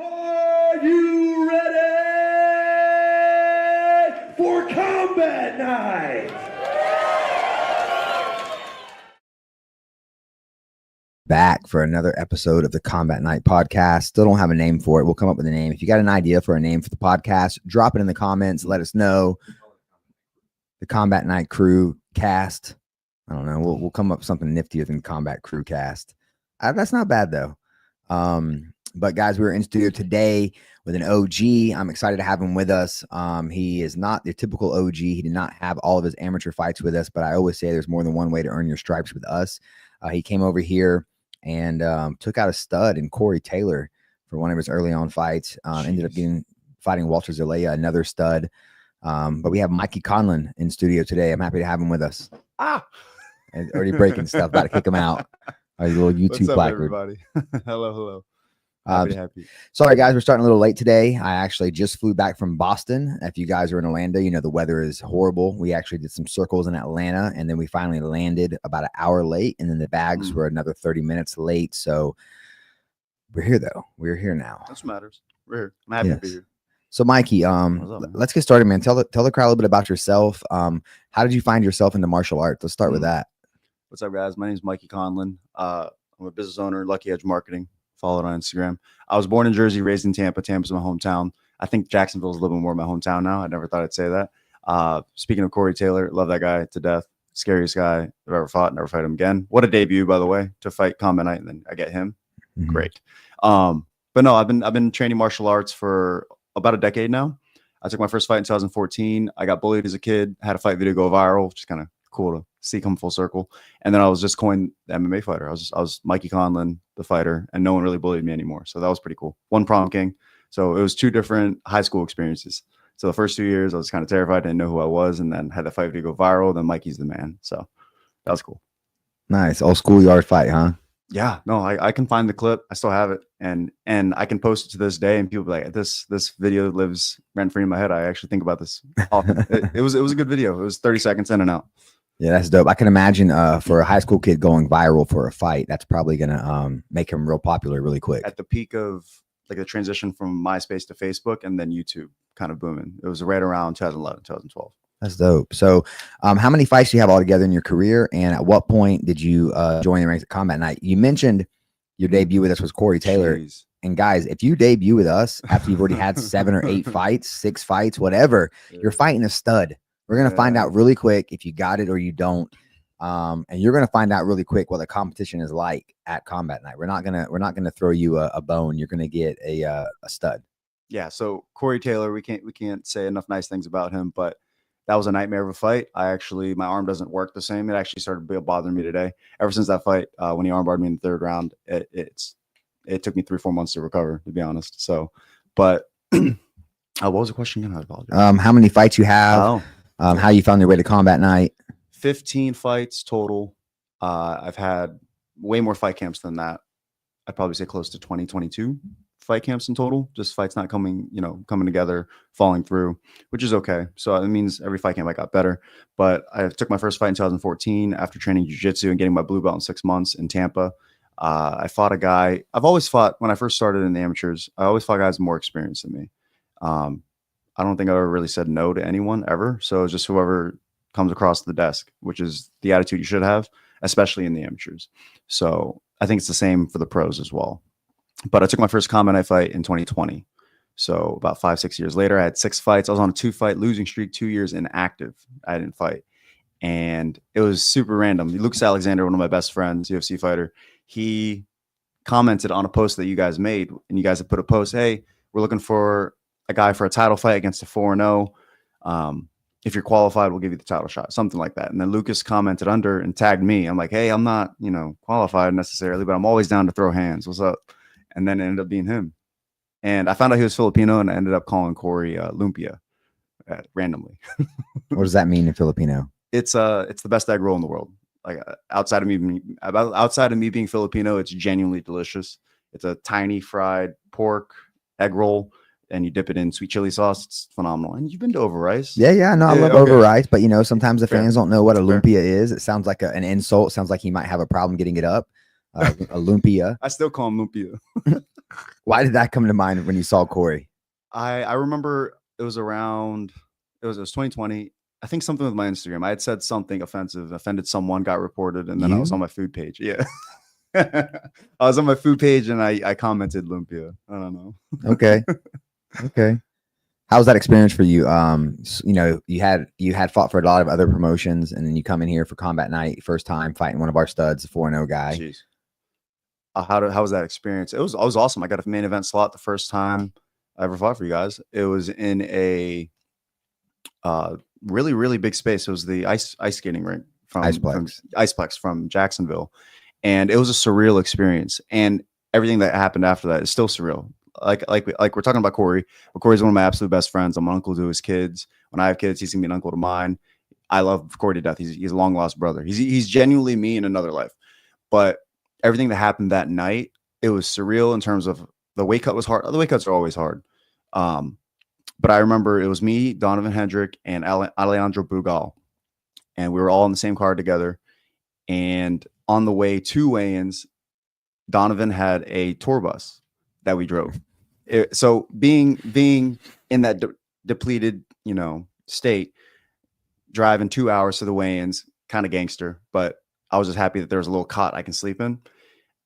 Are you ready for Combat Night? Back for another episode of the Combat Night podcast. Still don't have a name for it. We'll come up with a name. If you got an idea for a name for the podcast, drop it in the comments. Let us know. The Combat Night Crew Cast. I don't know. We'll come up with something niftier than Combat Crew Cast. That's not bad though. But guys, we're in studio today with an OG. I'm excited to have him with us. He is not the typical OG. He did not have all of his amateur fights with us, but I always say there's more than one way to earn your stripes with us. He came over here and took out a stud in Corey Taylor for one of his early on fights. Ended up fighting Walter Zelaya, another stud. But we have Mikey Conlon in studio today. I'm happy to have him with us. And already breaking stuff, about to kick him out. Our little YouTube What's up, placard. everybody? Hello. Happy. Sorry, guys, we're starting a little late today. I actually just flew back from Boston. If you guys are in Orlando, you know the weather is horrible. We actually did some circles in Atlanta, and then we finally landed about an hour late, and then the bags were another 30 minutes late. So we're here, though. We're here now. That's what matters. We're here. I'm happy to be here. So, Mikey, let's get started, man. Tell the crowd a little bit about yourself. How did you find yourself into martial arts? Let's start with that. What's up, guys? My name is Mikey Conlon. I'm a business owner, Lucky Edge Marketing. Follow it on Instagram. I was born in Jersey, raised in Tampa. Tampa's my hometown. I think Jacksonville's a little bit more my hometown now. I never thought I'd say that. Speaking of Corey Taylor, love that guy to death. Scariest guy I've ever fought. Never fight him again. What a debut, by the way, to fight Combat Night, and then I get him. Great. But no, I've been training martial arts for about a decade now. I took my first fight in 2014. I got bullied as a kid. Had a fight video go viral, which is kind of cool to see come full circle. And then I was just coined the MMA fighter. I was Mikey Conlon, the fighter, and no one really bullied me anymore. So that was pretty cool. One prom king. So it was two different high school experiences. So the first 2 years I was kind of terrified, didn't know who I was, and then had the fight video go viral. Then Mikey's the man. So that was cool. Nice. Old schoolyard fight, huh? Yeah, no, I can find the clip. I still have it, and I can post it to this day, and people be like, this video lives rent free in my head. I actually think about this often. it was a good video. It was 30 seconds in and out. Yeah, that's dope. I can imagine for a high school kid going viral for a fight, that's probably gonna make him real popular really quick. At the peak of like the transition from MySpace to Facebook and then YouTube kind of booming. It was right around 2011, 2012. That's dope. So how many fights do you have altogether in your career, and at what point did you join the ranks at Combat Night? You mentioned your debut with us was Corey Taylor. Jeez. And guys, if you debut with us after you've already had 7 or 8 fights, 6 fights, whatever, you're fighting a stud. We're going to find out really quick if you got it or you don't. And you're going to find out really quick what the competition is like at Combat Night. We're not going to throw you a bone. You're going to get a stud. Yeah. So Corey Taylor, we can't say enough nice things about him, but that was a nightmare of a fight. My arm doesn't work the same. It actually started bothering me today. Ever since that fight, when he armbarred me in the 3rd round, it took me 3-4 months to recover, to be honest. So, but what was the question again? I apologize. How many fights you have? How you found your way to Combat Night? 15 fights total. I've had way more fight camps than that. I'd probably say close to 22 fight camps in total. Just fights not coming together, falling through, which is okay. So it means every fight camp I got better. But I took my first fight in 2014 after training jiu-jitsu and getting my blue belt in 6 months in Tampa. I fought a guy. I've always fought, when I first started in the amateurs, I always fought guys more experienced than me. I don't think I've ever really said no to anyone ever. So it's just whoever comes across the desk, which is the attitude you should have, especially in the amateurs. So I think it's the same for the pros as well. But I took my first Combat Night fight in 2020. So about 5-6 years later, I had 6 fights. I was on a 2-fight losing streak, 2 years inactive. I didn't fight. And it was super random. Lucas Alexander, one of my best friends, UFC fighter, he commented on a post that you guys made. And you guys had put a post, hey, we're looking for a guy for a title fight against a 4-0. If you're qualified, we'll give you the title shot, something like that. And then Lucas commented under and tagged me. I'm like, hey, I'm not, qualified necessarily, but I'm always down to throw hands. What's up? And then it ended up being him. And I found out he was Filipino, and I ended up calling Corey Lumpia randomly. What does that mean in Filipino? It's the best egg roll in the world. Like outside of me being Filipino, it's genuinely delicious. It's a tiny fried pork egg roll, and you dip it in sweet chili sauce. It's phenomenal. And you've been to Over Rice? Yeah. No, I love Over Rice, but sometimes the fans don't know what a lumpia is. It sounds like an insult. It sounds like he might have a problem getting it up. A lumpia. I still call him lumpia. Why did that come to mind when you saw Corey? I remember it was 2020. I think something with my Instagram. I had said something offensive, offended someone, got reported, and then I was on my food page. Yeah. I was on my food page and I commented Lumpia. I don't know. Okay. Okay. How was that experience for you? You know, you had fought for a lot of other promotions, and then you come in here for Combat Night, first time fighting one of our studs, a 4-0 guy. Jeez. How was that experience? It was awesome. I got a main event slot the first time I ever fought for you guys. It was in a really, really big space. It was the ice skating rink from Iceplex from Jacksonville. And it was a surreal experience. And everything that happened after that is still surreal. Like we're talking about Corey. But Corey's one of my absolute best friends. I'm an uncle to his kids. When I have kids, he's gonna be an uncle to mine. I love Corey to death. He's a long lost brother. He's genuinely me in another life. But everything that happened that night, it was surreal in terms of the weight cut was hard. The weight cuts are always hard. But I remember it was me, Donovan Hendrick, and Alejandro Bugal. And we were all in the same car together. And on the way to weigh-ins, Donovan had a tour bus that we drove. So being in that depleted, state, driving 2 hours to the weigh-ins, kind of gangster, but I was just happy that there was a little cot I can sleep in.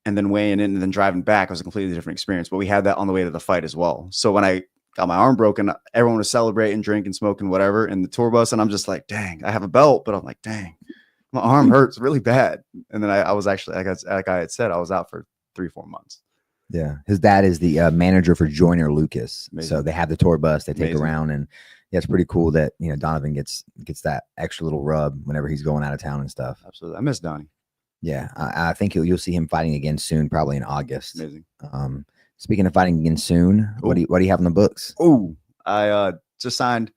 And then weighing in and then driving back was a completely different experience. But we had that on the way to the fight as well. So when I got my arm broken, everyone was celebrating, drinking, smoking, whatever, in the tour bus. And I'm just like, dang, I have a belt, but I'm like, dang, my arm hurts really bad. And then I was actually, like I had said, I was out for 3-4 months. Yeah. His dad is the manager for Joyner Lucas. Amazing. So they have the tour bus they take Amazing. around, and yeah, it's pretty cool that, Donovan gets that extra little rub whenever he's going out of town and stuff. Absolutely. I miss Donnie. Yeah. I think you'll see him fighting again soon, probably in August. Amazing. Speaking of fighting again soon, what do you have in the books? Oh, I just signed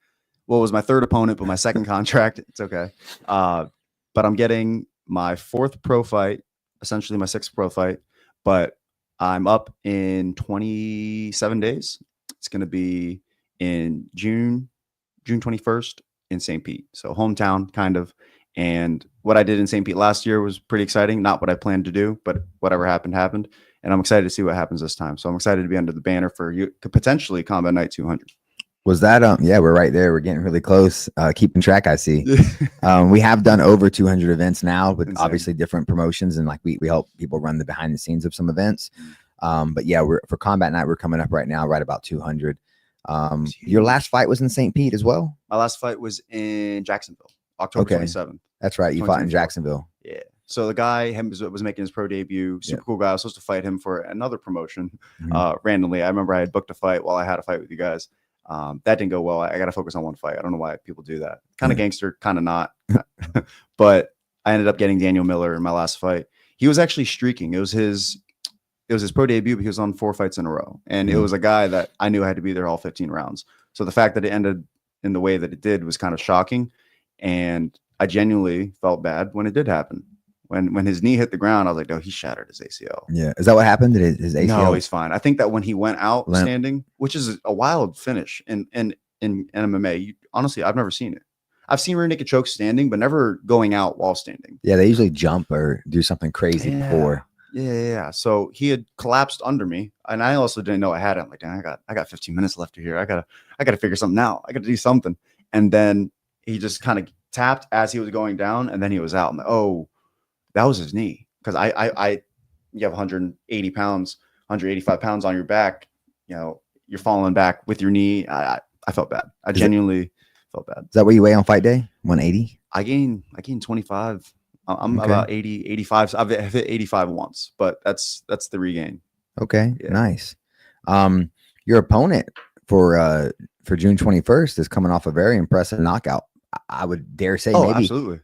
what was my third opponent, but my second contract. It's okay. But I'm getting my 4th pro fight, essentially my 6th pro fight, but I'm up in 27 days. It's going to be in June 21st in St. Pete. So hometown kind of. And what I did in St. Pete last year was pretty exciting. Not what I planned to do, but whatever happened, happened. And I'm excited to see what happens this time. So I'm excited to be under the banner for you, potentially Combat Night 200. Was that yeah, we're right there. We're getting really close. Keeping track, I see. We have done over 200 events now, with obviously different promotions, and like we help people run the behind the scenes of some events. But yeah, for Combat Night, we're coming up right now, right about 200. Your last fight was in St. Pete as well? My last fight was in Jacksonville, October 27th. That's right. You fought in Jacksonville. Yeah. So the guy was making his pro debut. Super cool guy. I was supposed to fight him for another promotion randomly. I remember I had booked a fight while I had a fight with you guys. That didn't go well. I got to focus on one fight. I don't know why people do that. Kind of gangster, kind of not. But I ended up getting Daniel Miller in my last fight. He was actually streaking. It was his pro debut, but he was on 4 fights in a row. And it was a guy that I knew had to be there all 15 rounds. So the fact that it ended in the way that it did was kind of shocking. And I genuinely felt bad when it did happen. When his knee hit the ground, I was like, no, he shattered his ACL. Yeah. Is that what happened? Did his ACL? No, he's fine. I think that when he went out standing, which is a wild finish in MMA, honestly, I've never seen it. I've seen rear naked choke standing, but never going out while standing. Yeah, they usually jump or do something crazy before. Yeah. So he had collapsed under me, and I also didn't know I had it. I'm like, dang, I got 15 minutes left here. I gotta figure something out. I gotta do something. And then he just kind of tapped as he was going down, and then he was out. I'm like, oh, that was his knee. Because you have 180 pounds, 185 pounds on your back. You're falling back with your knee. I felt bad. I genuinely felt bad. Is that what you weigh on fight day? 180? I gained 25. I'm about 80, 85. I've hit 85 once, but that's the regain. Okay, nice. Your opponent for June 21st is coming off a very impressive knockout. I would dare say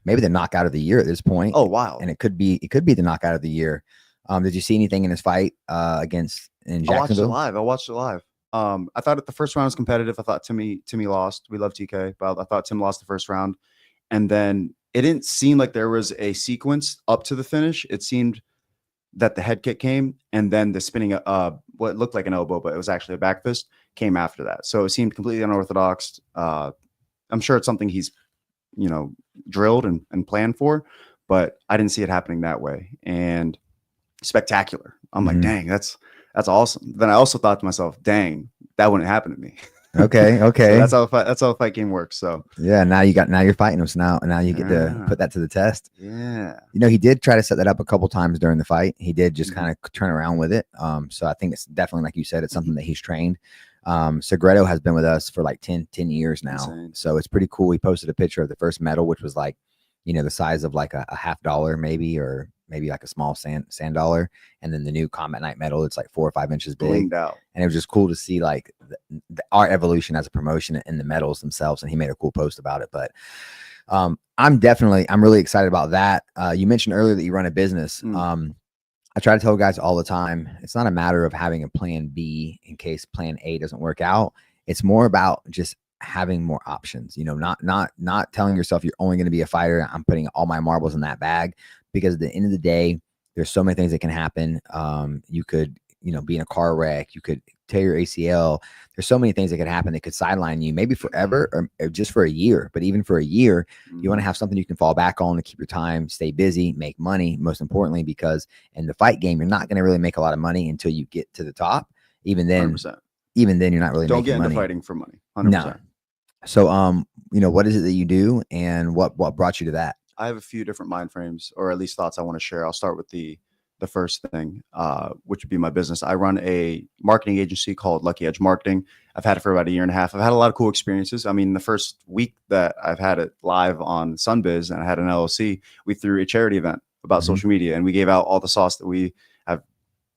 maybe the knockout of the year at this point. Oh, wow. And it could be the knockout of the year. Did you see anything in his fight against in Jacksonville? I watched it live. I thought the first round was competitive. I thought Timmy lost. We love TK, but I thought Tim lost the first round. And then it didn't seem like there was a sequence up to the finish. It seemed that the head kick came, and then the spinning what looked like an elbow, but it was actually a back fist, came after that. So it seemed completely unorthodox. I'm sure it's something he's, drilled and planned for, but I didn't see it happening that way. And spectacular. I'm like, dang, that's That's awesome. Then I also thought to myself, dang, that wouldn't happen to me. Okay. So that's how a fight game works. So yeah, now you're fighting him. So now you get to put that to the test. Yeah. He did try to set that up a couple times during the fight. He did just Mm-hmm. kind of turn around with it. So I think it's definitely, like you said, it's something that he's trained. Segredo has been with us for like 10 years now. Insane. So it's pretty cool. He posted a picture of the first medal, which was like, the size of like a $50 maybe, or maybe like a small sand dollar. And then the new Combat Night medal, it's like 4 or 5 inches big. Blinged out. And it was just cool to see like our evolution as a promotion and the medals themselves. And he made a cool post about it. But I'm really excited about that. You mentioned earlier that you run a business. I try to tell guys all the time, it's not a matter of having a plan B in case plan A doesn't work out. It's more about just having more options, not telling yourself you're only going to be a fighter. I'm putting all my marbles in that bag, because at the end of the day, there's so many things that can happen. You could, be in a car wreck. You could tear your ACL. There's so many things that could happen that could sideline you maybe forever or just for a year. But even for a year, you want to have something you can fall back on to keep your time, stay busy, make money, most importantly, because in the fight game, you're not going to really make a lot of money until you get to the top. Even then, 100%. you're not really Don't making get into money. fighting for money. 100%. No. So, what is it that you do, and what brought you to that? I have a few different mind frames, or at least thoughts I want to share. I'll start with the first thing, which would be my business. I run a marketing agency called Lucky Edge Marketing. I've had it for about 1.5 years. I've had a lot of cool experiences. I mean, the first week that I've had it live on Sunbiz and I had an LLC, we threw a charity event about social media, and we gave out all the sauce that we have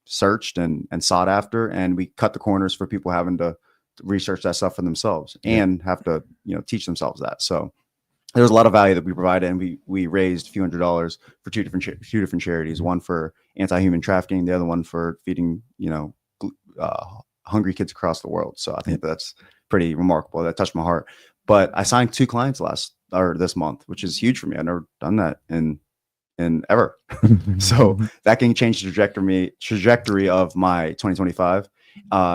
searched and sought after, and we cut the corners for people having to research that stuff for themselves and have to teach themselves that. So there's a lot of value that we provided, and we raised a few $100s for two different charities, one for anti-human trafficking, the other one for feeding hungry kids across the world. So I think that's pretty remarkable. That touched my heart. But I signed 2 clients this month, which is huge for me. I've never done that in ever. So that can change the trajectory of my 2025.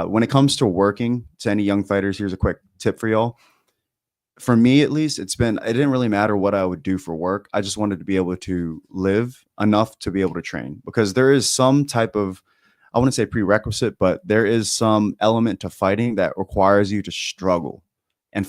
When it comes to working, to any young fighters, here's a quick tip for y'all. For me, at least, it didn't really matter what I would do for work. I just wanted to be able to live enough to be able to train, because there is some type of, I wouldn't say prerequisite, but there is some element to fighting that requires you to struggle. And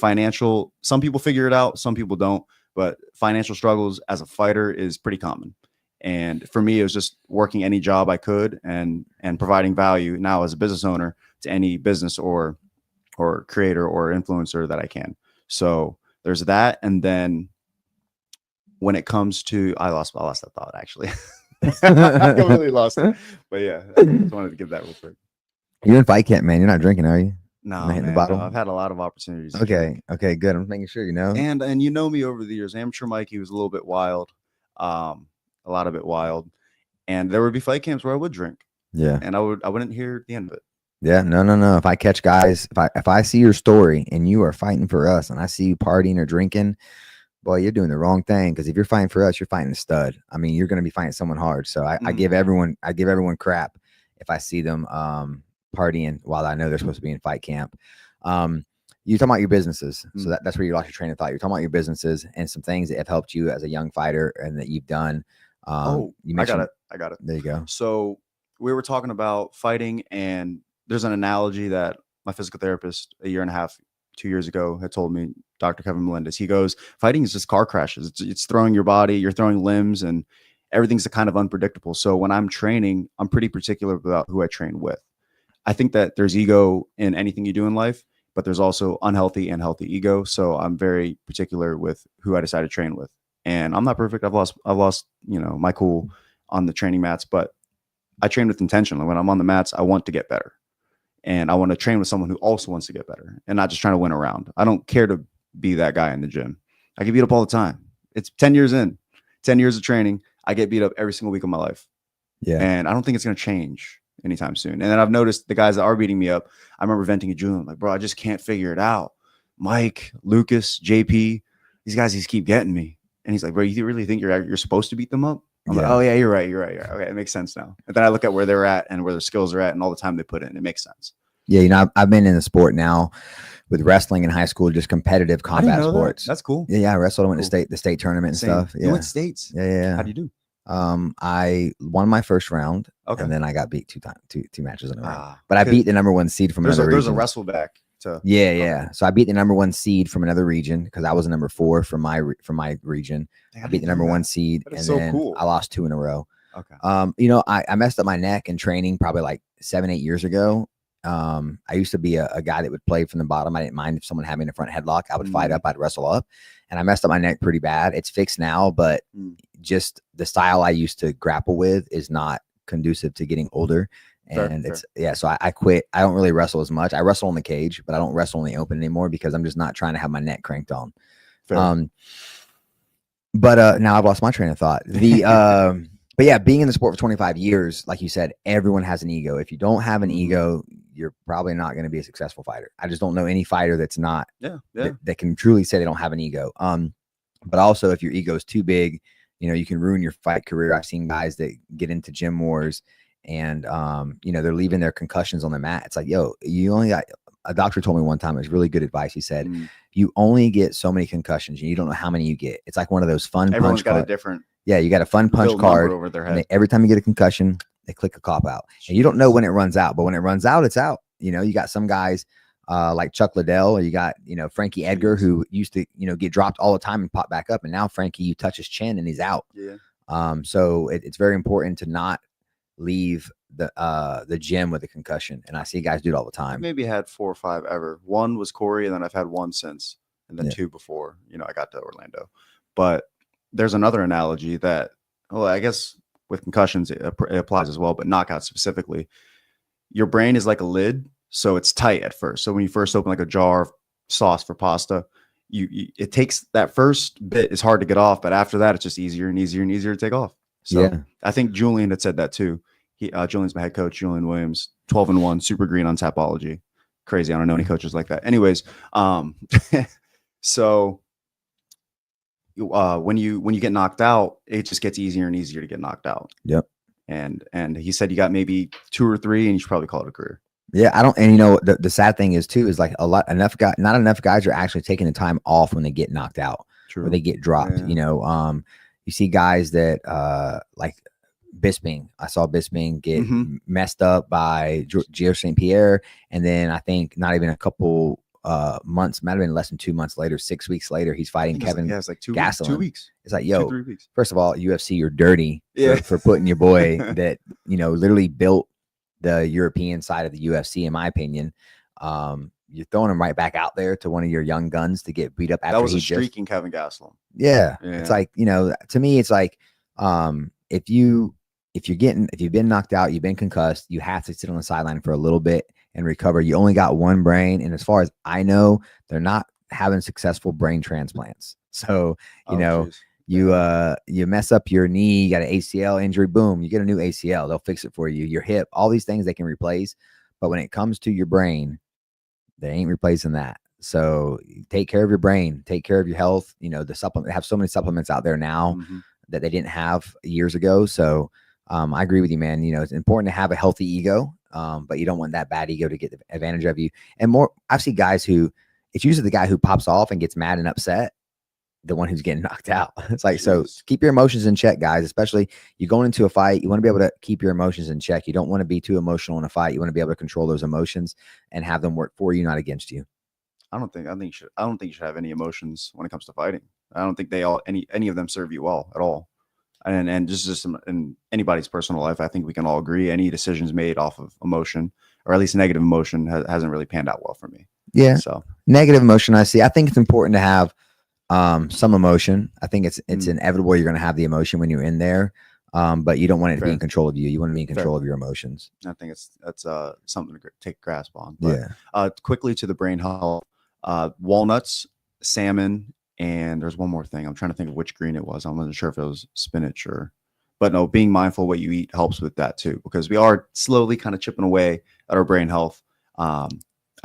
some people figure it out, some people don't, but financial struggles as a fighter is pretty common. And for me, it was just working any job I could and providing value now as a business owner to any business or creator or influencer that I can. So there's that. And then when it comes to, I lost that thought, actually. I completely lost it. But yeah, I just wanted to give that real quick. You're in fight camp, man. You're not drinking, are you? No, hitting man, the bottle? no, I've had a lot of opportunities. Okay, good. I'm making sure, And you know me over the years. Amateur Mikey was a little bit wild, a lot of it wild. And there would be fight camps where I would drink. Yeah. And I wouldn't hear the end of it. Yeah, no. If I catch guys, if I see your story and you are fighting for us, and I see you partying or drinking, boy, you're doing the wrong thing. Because if you're fighting for us, you're fighting a stud. I mean, you're going to be fighting someone hard. So I give everyone crap if I see them partying while I know they're supposed to be in fight camp. You talking about your businesses, so that's where you lost your train of thought. You're talking about your businesses and some things that have helped you as a young fighter and that you've done. You mentioned, I got it. There you go. So we were talking about fighting, and there's an analogy that my physical therapist 1.5 years, 2 years ago had told me, Dr. Kevin Melendez. He goes, fighting is just car crashes. It's throwing your body, you're throwing limbs, and everything's kind of unpredictable. So when I'm training, I'm pretty particular about who I train with. I think that there's ego in anything you do in life, but there's also unhealthy and healthy ego. So I'm very particular with who I decide to train with. And I'm not perfect. I've lost, my cool on the training mats, but I train with intention. When I'm on the mats, I want to get better. And I want to train with someone who also wants to get better and not just trying to win around. I don't care to be that guy in the gym. I get beat up all the time. It's 10 years in, 10 years of training. I get beat up every single week of my life. Yeah. And I don't think it's going to change anytime soon. And then I've noticed the guys that are beating me up, I remember venting to Julian, like, bro, I just can't figure it out. Mike, Lucas, JP, these guys just keep getting me. And he's like, bro, you really think you're supposed to beat them up? I'm like, oh yeah, you're right. Okay, it makes sense now. And then I look at where they're at and where their skills are at and all the time they put in. It makes sense. Yeah, I've been in the sport now with wrestling in high school, just competitive combat sports. That's cool. Yeah, I wrestled. I went to the state tournament and stuff. Yeah, you went to states. Yeah. How do you do? I won my first round, Okay. and then I got beat two matches in a row. Ah, But I beat the number 1 seed from another there's a region. wrestle back to Yeah, yeah. So I beat the number 1 seed from another region because I was a number 4 from my region. I beat the number 1 seed, That is and so then cool. I lost 2 in a row. Okay. You know, I messed up my neck in training probably like 7-8 years ago. I used to be a guy that would play from the bottom. I didn't mind if someone had me in a front headlock. I would fight up, I'd wrestle up, and I messed up my neck pretty bad. It's fixed now, but just the style I used to grapple with is not conducive to getting older. And fair. So I quit. I don't really wrestle as much. I wrestle in the cage, but I don't wrestle in the open anymore because I'm just not trying to have my neck cranked on. Fair. But now I've lost my train of thought. But yeah, being in the sport for 25 years, like you said, everyone has an ego. If you don't have an ego, you're probably not going to be a successful fighter. I just don't know any fighter that's not that can truly say they don't have an ego. But also if your ego is too big, you know, you can ruin your fight career. I've seen guys that get into gym wars and you know, they're leaving their concussions on the mat. It's like, yo, you only got, a doctor told me one time, it was really good advice. He said, you only get so many concussions and you don't know how many you get. It's like one of those fun Everyone's punch got cards. A different. Yeah, you got a fun punch card over their head. every time you get a concussion, they click a cop out. And you don't know when it runs out, but when it runs out, it's out. You know, you got some guys like Chuck Liddell, or you got, you know, Frankie Edgar, who used to, you know, get dropped all the time and pop back up. And now Frankie, you touch his chin and he's out. Yeah. So it's very important to not leave the gym with a concussion. And I see guys do it all the time. I maybe had 4 or 5 ever. One was Corey, and then I've had 1 since, and then 2 before, you know, I got to Orlando. But there's another analogy that, well, I guess with concussions, it applies as well, but knockouts specifically. Your brain is like a lid, so it's tight at first. So when you first open like a jar of sauce for pasta, it takes that first bit is hard to get off, but after that, it's just easier and easier and easier to take off. So I think Julian had said that too. Julian's my head coach, Julian Williams, 12-1, super green on Tapology. Crazy. I don't know any coaches like that. Anyways, so when you get knocked out, it just gets easier and easier to get knocked out. Yep. And he said you got maybe 2 or 3 and you should probably call it a career. Yeah, I don't, and you know, the sad thing is too, is like not enough guys are actually taking the time off when they get knocked out. True. Or they get dropped. Yeah. You know, you see guys that like Bisping. I saw Bisping get messed up by Gio St. Pierre, and then I think not even a couple months, might have been less than 2 months later, 6 weeks later, he's fighting Kevin. It's like 2 weeks. It's like, yo, 2-3 weeks. First of all, UFC, you're dirty for putting your boy that, you know, literally built the European side of the UFC, in my opinion. You're throwing him right back out there to one of your young guns to get beat up after that was a streaking Kevin Gastelum. Yeah. It's like, you know, to me, it's like if you've been knocked out, you've been concussed, you have to sit on the sideline for a little bit and recover. You only got one brain, and as far as I know, they're not having successful brain transplants. So you mess up your knee, you got an ACL injury, boom, you get a new ACL, they'll fix it for you. Your hip, all these things they can replace, but when it comes to your brain, they ain't replacing that. So take care of your brain, take care of your health. You know, the supplement, they have so many supplements out there now that they didn't have years ago. So I agree with you, man. You know, it's important to have a healthy ego, but you don't want that bad ego to get the advantage of you. And more, I've seen guys who, it's usually the guy who pops off and gets mad and upset, the one who's getting knocked out. It's like, so keep your emotions in check, guys, especially you going into a fight. You want to be able to keep your emotions in check. You don't want to be too emotional in a fight. You want to be able to control those emotions and have them work for you, not against you. I don't think you should have any emotions when it comes to fighting. I don't think any of them serve you well at all. And just in anybody's personal life, I think we can all agree any decisions made off of emotion, or at least negative emotion, hasn't really panned out well for me. Yeah. So negative emotion, I think it's important to have some emotion. I think it's inevitable you're going to have the emotion when you're in there, but you don't want it to be in control of you. You want to be in control of your emotions. I think that's something to take a grasp on. But, quickly to the brain health, walnuts, salmon, and there's one more thing. I'm trying to think of which green it was. I wasn't sure if it was spinach but no, being mindful of what you eat helps with that too, because we are slowly kind of chipping away at our brain health. I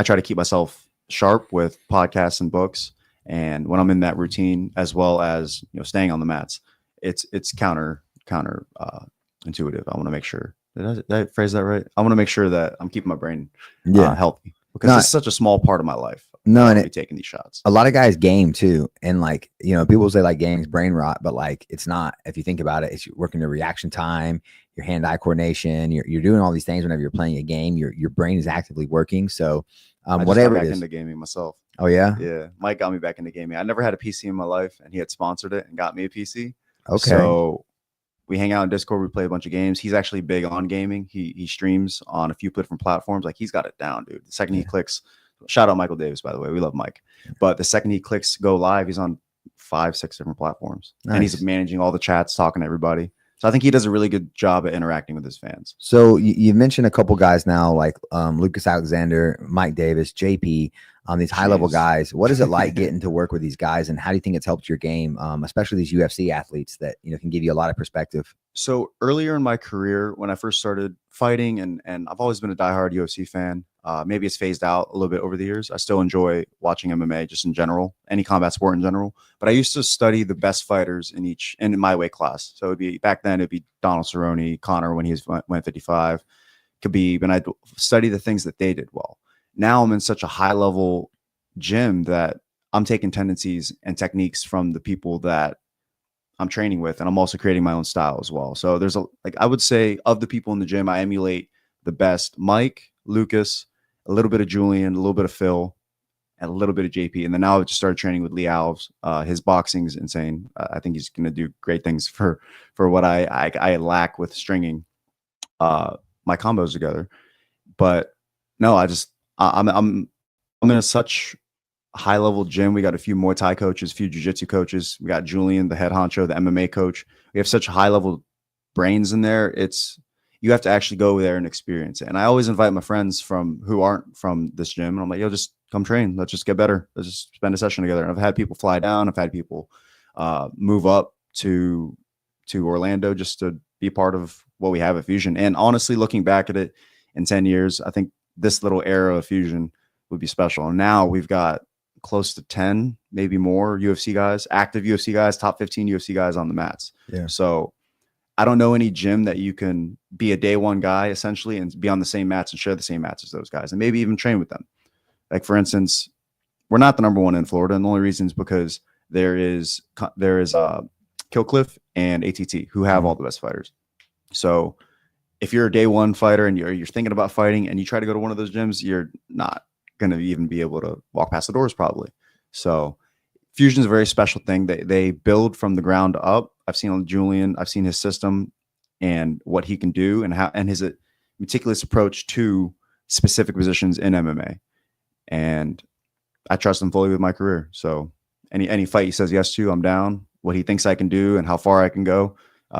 try to keep myself sharp with podcasts and books. And when I'm in that routine, as well as, you know, staying on the mats, it's counter intuitive. I want to make sure, did I phrase that right? I want to make sure that I'm keeping my brain healthy, because it's such a small part of my life. No, I and don't be taking these shots. a lot of guys game too. And like, you know, people say like gaming's brain rot, but like it's not. If you think about it, it's working your reaction time, your hand-eye coordination, you're doing all these things whenever you're playing a game. Your brain is actively working. So I just whatever got it back is. into gaming myself. Oh yeah. Yeah, Mike got me back into gaming. I never had a PC in my life, and he had sponsored it and got me a PC. Okay. So we hang out in Discord. We play a bunch of games. He's actually big on gaming. He streams on a few different platforms. Like he's got it down, dude. The second he clicks, shout out Michael Davis, by the way. We love Mike. But the second he clicks go live, he's on 5-6 different platforms. Nice. And he's managing all the chats, talking to everybody. So I think he does a really good job at interacting with his fans. So you mentioned a couple guys now, like Lucas Alexander, Mike Davis, JP, these high-level guys. What is it like getting to work with these guys, and how do you think it's helped your game, especially these UFC athletes that, you know, can give you a lot of perspective? So earlier in my career, when I first started fighting, and I've always been a diehard UFC fan. Maybe it's phased out a little bit over the years. I still enjoy watching MMA just in general, any combat sport in general. But I used to study the best fighters in my weight class. So it'd be back then, it'd be Donald Cerrone, Connor when he was 155, Khabib, and I'd study the things that they did well. Now I'm in such a high level gym that I'm taking tendencies and techniques from the people that I'm training with, and I'm also creating my own style as well. So there's I would say of the people in the gym, I emulate the best: Mike, Lucas, a little bit of Julian, a little bit of Phil, and a little bit of JP. And then now I just started training with Lee Alves. His boxing's insane. I think he's going to do great things for what I lack with stringing my combos together. But no, I'm in such high level gym. We got a few Muay Thai coaches, a few jiu-jitsu coaches. We got Julian, the head honcho, the MMA coach. We have such high level brains in there. You have to actually go there and experience it. And I always invite my friends who aren't from this gym, and I'm like, yo, just come train. Let's just get better. Let's just spend a session together. And I've had people fly down. I've had people move up to Orlando just to be part of what we have at Fusion. And honestly, looking back at it in 10 years, I think this little era of Fusion would be special. And now we've got close to 10, maybe more UFC guys, active UFC guys, top 15 UFC guys on the mats. Yeah. So I don't know any gym that you can be a day one guy essentially and be on the same mats and share the same mats as those guys and maybe even train with them. Like for instance, we're not the number one in Florida, and the only reason is because there is Killcliff and ATT who have all the best fighters. So if you're a day one fighter and you're thinking about fighting and you try to go to one of those gyms, you're not going to even be able to walk past the doors probably. So Fusion is a very special thing. They build from the ground up. I've seen on Julian, I've seen his system and what he can do and his meticulous approach to specific positions in MMA. And I trust him fully with my career. So any fight he says yes to, I'm down. What he thinks I can do and how far I can go,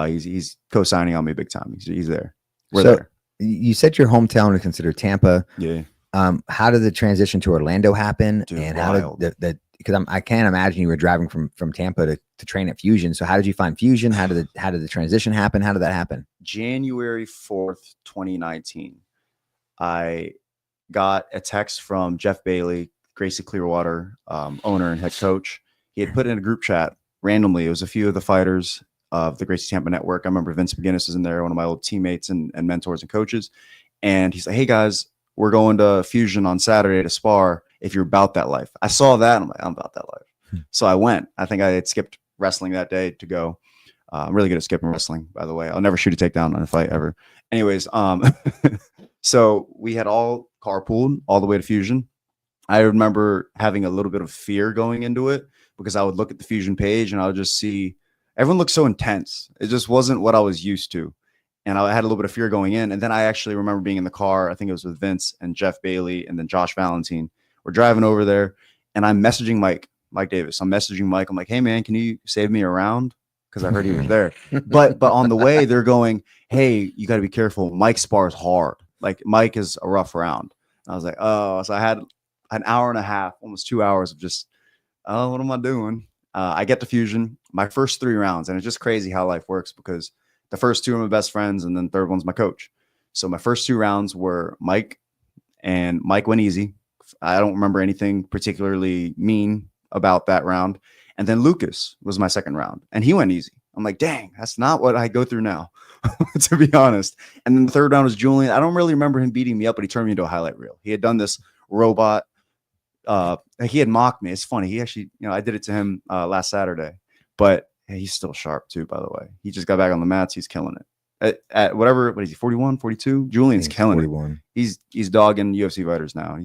he's co-signing on me big time. He's there. We're there. You said your hometown is considered Tampa. Yeah. How did the transition to Orlando happen? Dude, and wild. how did because I can't imagine you were driving from Tampa to train at Fusion. So how did you find Fusion? How did the transition happen? How did that happen? January 4th, 2019. I got a text from Jeff Bailey, Gracie Clearwater, owner and head coach. He had put in a group chat randomly. It was a few of the fighters of the Gracie Tampa Network. I remember Vince McGinnis was in there, one of my old teammates and mentors and coaches. And he's like, hey guys, we're going to Fusion on Saturday to spar if you're about that life. I saw that. And I'm like, I'm about that life. So I went. I think I had skipped wrestling that day to go. I'm really good at skipping wrestling, by the way. I'll never shoot a takedown on a fight ever. Anyways, so we had all carpooled all the way to Fusion. I remember having a little bit of fear going into it because I would look at the Fusion page and I would just see everyone looked so intense. It just wasn't what I was used to. And I had a little bit of fear going in. And then I actually remember being in the car. I think it was with Vince and Jeff Bailey and then Josh Valentine. We're driving over there and I'm messaging Mike Davis. I'm messaging Mike. I'm like, hey man, can you save me a round? Because I heard he was there. But on the way, they're going, hey, you got to be careful. Mike spars hard. Like Mike is a rough round. And I was like, oh, so I had an hour and a half, almost 2 hours of just, oh, what am I doing? I get to Fusion, my first 3 rounds. And it's just crazy how life works because the first 2 are my best friends and then the third one's my coach. So my first 2 rounds were Mike, and Mike went easy. I don't remember anything particularly mean about that round. And then Lucas was my second round and he went easy. I'm like, dang, that's not what I go through now, to be honest. And then the third round was Julian. I don't really remember him beating me up, but he turned me into a highlight reel. He had done this robot he had mocked me. It's funny. He actually, I did it to him last Saturday, but hey, he's still sharp too, by the way. He just got back on the mats. He's killing it. At whatever, what is he, 41, 42? Julian's killing 41. it. He's dogging UFC fighters now.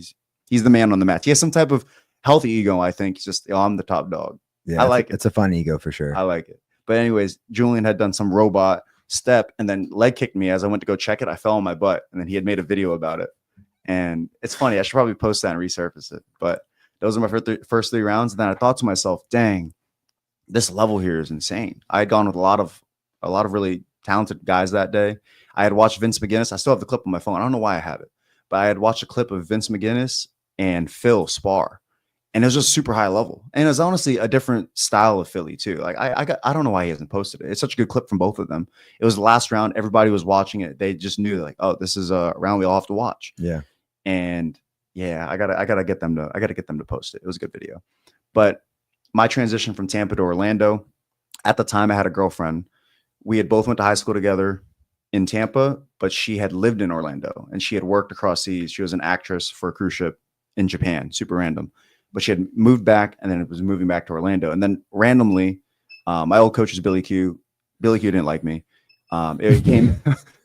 He's the man on the mat. He has some type of healthy ego, I think. He's just, I'm the top dog. Yeah, I like it. It's a fun ego for sure. I like it. But anyways, Julian had done some robot step and then leg kicked me as I went to go check it. I fell on my butt, and then he had made a video about it. And it's funny. I should probably post that and resurface it. But those are my first 3 rounds. And then I thought to myself, dang, this level here is insane. I had gone with a lot of really talented guys that day. I had watched Vince McGinnis. I still have the clip on my phone. I don't know why I have it, but I had watched a clip of Vince McGinnis and Phil spar. And it was just super high level. And it was honestly a different style of Philly too. Like I don't know why he hasn't posted it. It's such a good clip from both of them. It was the last round. Everybody was watching it. They just knew like, oh, this is a round we all have to watch. Yeah. And yeah, I gotta get them to post it. It was a good video. But my transition from Tampa to Orlando, at the time I had a girlfriend. We had both went to high school together in Tampa, but she had lived in Orlando and she had worked across seas. She was an actress for a cruise ship in Japan, super random. But she had moved back and then it was moving back to Orlando. And then randomly, my old coach was Billy Q. Billy Q didn't like me. It came,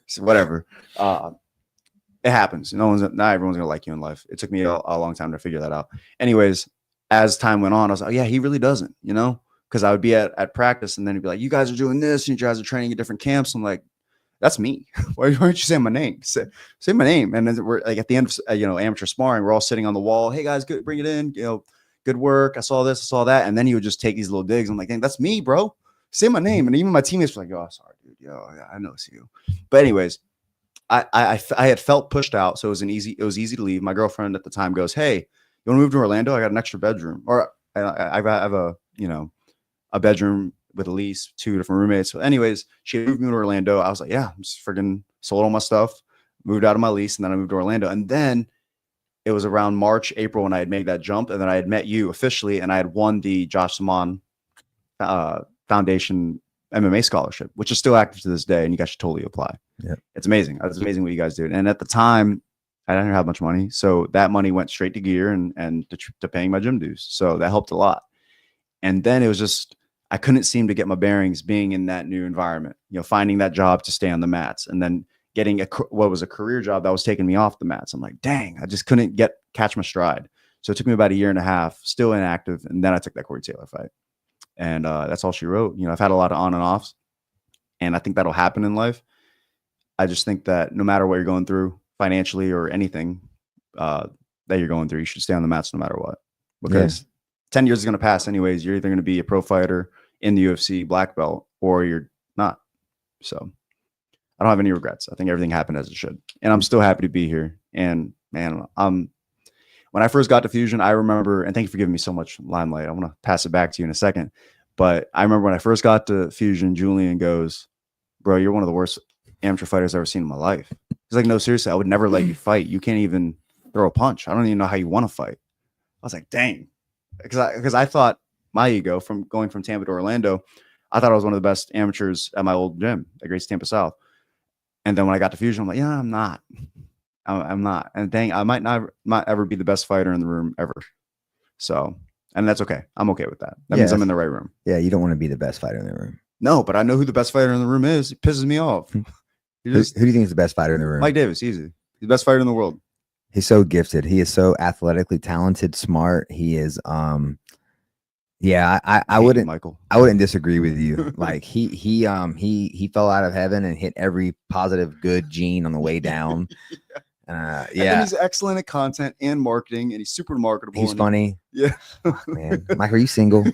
so whatever. It happens. Not everyone's gonna like you in life. It took me a long time to figure that out. Anyways, as time went on, I was like, yeah, he really doesn't, because I would be at practice and then he'd be like, you guys are doing this and you guys are training at different camps. I'm like, that's me. Why aren't you saying my name? Say my name. And then we're like at the end of amateur sparring, we're all sitting on the wall. Hey guys, good, bring it in. Good work. I saw this, I saw that. And then he would just take these little digs. I'm like, dang, that's me, bro. Say my name. And even my teammates were like, oh, sorry, dude. I know it's you. But anyways, I had felt pushed out, so it was easy to leave. My girlfriend at the time goes, hey, you want to move to Orlando? I got an extra bedroom, or I have a bedroom with at least 2 different roommates. So anyways, she moved me to Orlando. I was like, yeah, I'm just friggin' sold all my stuff, moved out of my lease, and then I moved to Orlando. And then it was around March, April when I had made that jump, and then I had met you officially, and I had won the Josh Simon Foundation MMA scholarship, which is still active to this day, and you guys should totally apply. Yeah, it's amazing. It's amazing what you guys do. And at the time, I didn't have much money, so that money went straight to gear and to paying my gym dues. So that helped a lot. And then it was just I couldn't seem to get my bearings being in that new environment. Finding that job to stay on the mats, and then getting what was a career job that was taking me off the mats. I'm like, dang, I just couldn't catch my stride. So it took me about 1.5 years, still inactive, and then I took that Corey Taylor fight. And that's all she wrote. I've had a lot of on and offs, and I think that'll happen in life. I just think that no matter what you're going through financially or anything that you're going through, you should stay on the mats no matter what. Because 10 years is going to pass anyways. You're either going to be a pro fighter in the UFC black belt or you're not. So I don't have any regrets. I think everything happened as it should. And I'm still happy to be here. And man, when I first got to Fusion, I remember, and thank you for giving me so much limelight. I want to pass it back to you in a second. But I remember when I first got to Fusion, Julian goes, bro, you're one of the worst amateur fighters I've ever seen in my life. He's like, no, seriously, I would never let you fight. You can't even throw a punch. I don't even know how you want to fight. I was like, dang. Because I thought my ego from going from Tampa to Orlando, I thought I was one of the best amateurs at my old gym at Grace Tampa South. And then when I got to Fusion, I'm like, yeah, I'm not. I'm not. And dang, I might not ever be the best fighter in the room ever. So, and that's okay. I'm okay with that. That means I'm in the right room. Yeah, you don't want to be the best fighter in the room. No, but I know who the best fighter in the room is. It pisses me off. Who do you think is the best fighter in the room? Mike Davis, easy. He's the best fighter in the world. He's so gifted. He is so athletically talented, smart. He is I wouldn't disagree with you. Like he fell out of heaven and hit every positive good gene on the way down. And he's excellent at content and marketing, and he's super marketable. He's funny. Yeah. Man, Mike, are you single?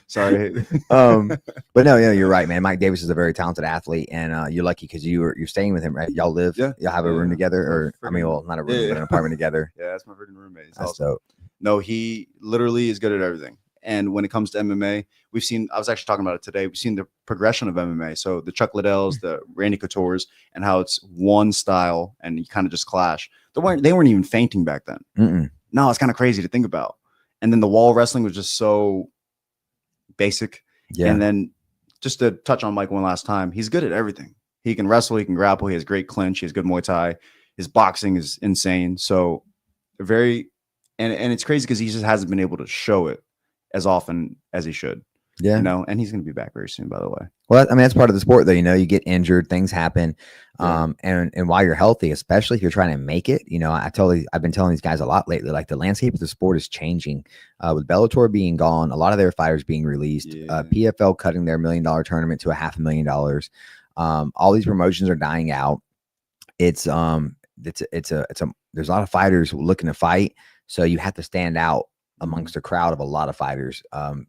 Sorry. But no, you're right, man. Mike Davis is a very talented athlete, and you're lucky because you're staying with him, right? Y'all live, y'all have a room together, or not a room, but an apartment together. Yeah, that's my freaking roommate. That's dope. No, he literally is good at everything. And when it comes to MMA, I was actually talking about it today. We've seen the progression of MMA. So the Chuck Liddells, the Randy Couture's, and how it's one style and you kind of just clash. They weren't even fainting back then. Mm-mm. No, it's kind of crazy to think about. And then the wall wrestling was just so basic. Yeah. And then just to touch on Mike one last time, he's good at everything. He can wrestle, he can grapple, he has great clinch, he has good Muay Thai. His boxing is insane. So and it's crazy because he just hasn't been able to show it as often as he should. Yeah. You know, and he's going to be back very soon, by the way. Well, I mean, that's part of the sport, though. You know, you get injured, things happen. Yeah. And while you're healthy, especially if you're trying to make it, you know, I've been telling these guys a lot lately, like the landscape of the sport is changing. With Bellator being gone, a lot of their fighters being released, PFL cutting their $1 million tournament to $500,000. All these promotions are dying out. There's a lot of fighters looking to fight, so you have to stand out amongst a crowd of a lot of fighters.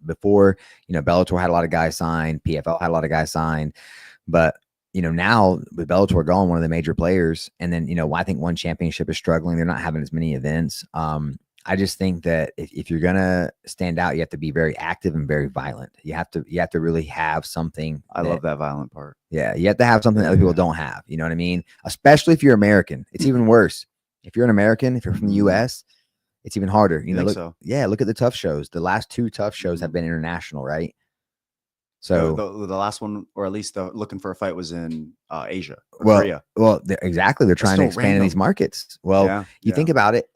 Before, you know, Bellator had a lot of guys signed, PFL had a lot of guys signed, but you know, now with Bellator gone, one of the major players, and then, you know, I think one championship is struggling. They're not having as many events. I just think that if you're gonna stand out, you have to be very active and very violent. You have to really have something. I love that violent part. Yeah, you have to have something that other people don't have. You know what I mean? Especially if you're American, it's even worse. If you're an American, if you're from the U.S., it's even harder. You know, look at the tough shows. The last 2 tough shows have been international, right? So the last one, or at least looking for a fight, was in Asia, Korea. Well, exactly. They're trying to expand in these markets. Well, you think about it.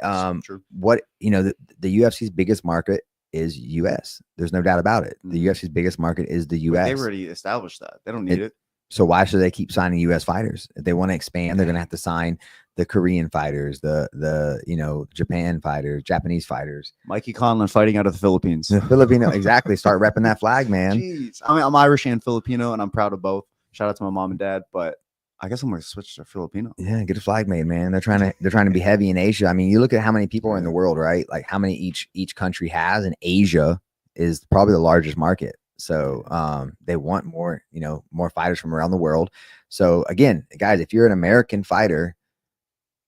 What, you know, the UFC's biggest market is US. There's no doubt about it. The UFC's biggest market is the US. They've already established that. They don't need it. So why should they keep signing US fighters? If they want to expand, they're going to have to sign the Korean fighters, the you know, Japan fighters, Japanese fighters. Mikey Conlon fighting out of the Philippines. The Filipino, exactly. Start repping that flag, man. Jeez. I mean, I'm Irish and Filipino, and I'm proud of both. Shout out to my mom and dad, but I guess I'm going to switch to Filipino. Yeah, get a flag made, man. They're trying to be heavy in Asia. I mean, you look at how many people are in the world, right? Like how many each country has, and Asia is probably the largest market. So they want more, you know, more fighters from around the world. So again, guys, if you're an American fighter,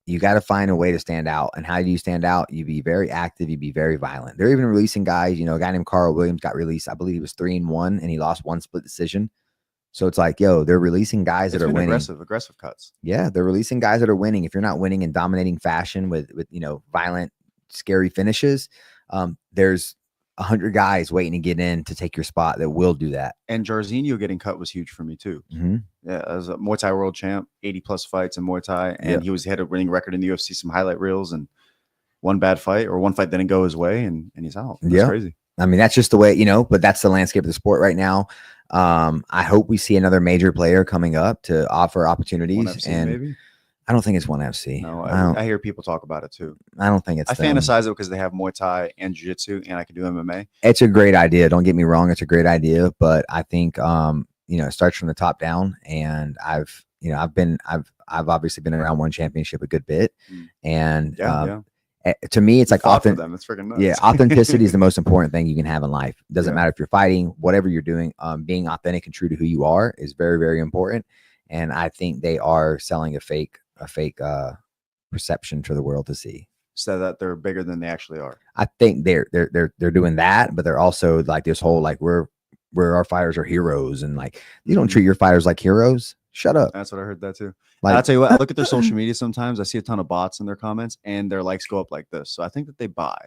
you got to find a way to stand out. And how do you stand out? You be very active. You be very violent. They're even releasing guys. You know, a guy named Carl Williams got released. I believe he was 3-1, and he lost 1 split decision. So it's like, yo, they're releasing guys that are winning. Aggressive cuts. Yeah, they're releasing guys that are winning. If you're not winning in dominating fashion with you know, violent, scary finishes, there's 100 guys waiting to get in to take your spot that will do that. And Jairzinho getting cut was huge for me too. Yeah, as a Muay Thai world champ, 80+ fights in Muay Thai, and he had a winning record in the UFC, some highlight reels, and one bad fight or one fight didn't go his way, and he's out. That's crazy. I mean, that's just the way, you know, but that's the landscape of the sport right now. I hope we see another major player coming up to offer opportunities. ONE FC, and maybe? I don't think it's ONE FC. No, I hear people talk about it too. I don't think it's. I fantasize it because they have Muay Thai and Jiu-Jitsu, and I can do MMA. It's a great idea. Don't get me wrong; it's a great idea. But I think you know, it starts from the top down. And I've obviously been around one championship a good bit, and to me, it's like often them. It's freaking nuts. Yeah, authenticity is the most important thing you can have in life. It doesn't matter if you're fighting, whatever you're doing. Being authentic and true to who you are is very, very important. And I think they are selling a fake perception for the world to see, so that they're bigger than they actually are. I think they're doing that, but they're also like this whole like we're our fighters are heroes, and like you don't treat your fighters like heroes. Shut up. That's what I heard that too. Like, I'll tell you what, I look at their social media sometimes. I see a ton of bots in their comments, and their likes go up like this. So I think that they buy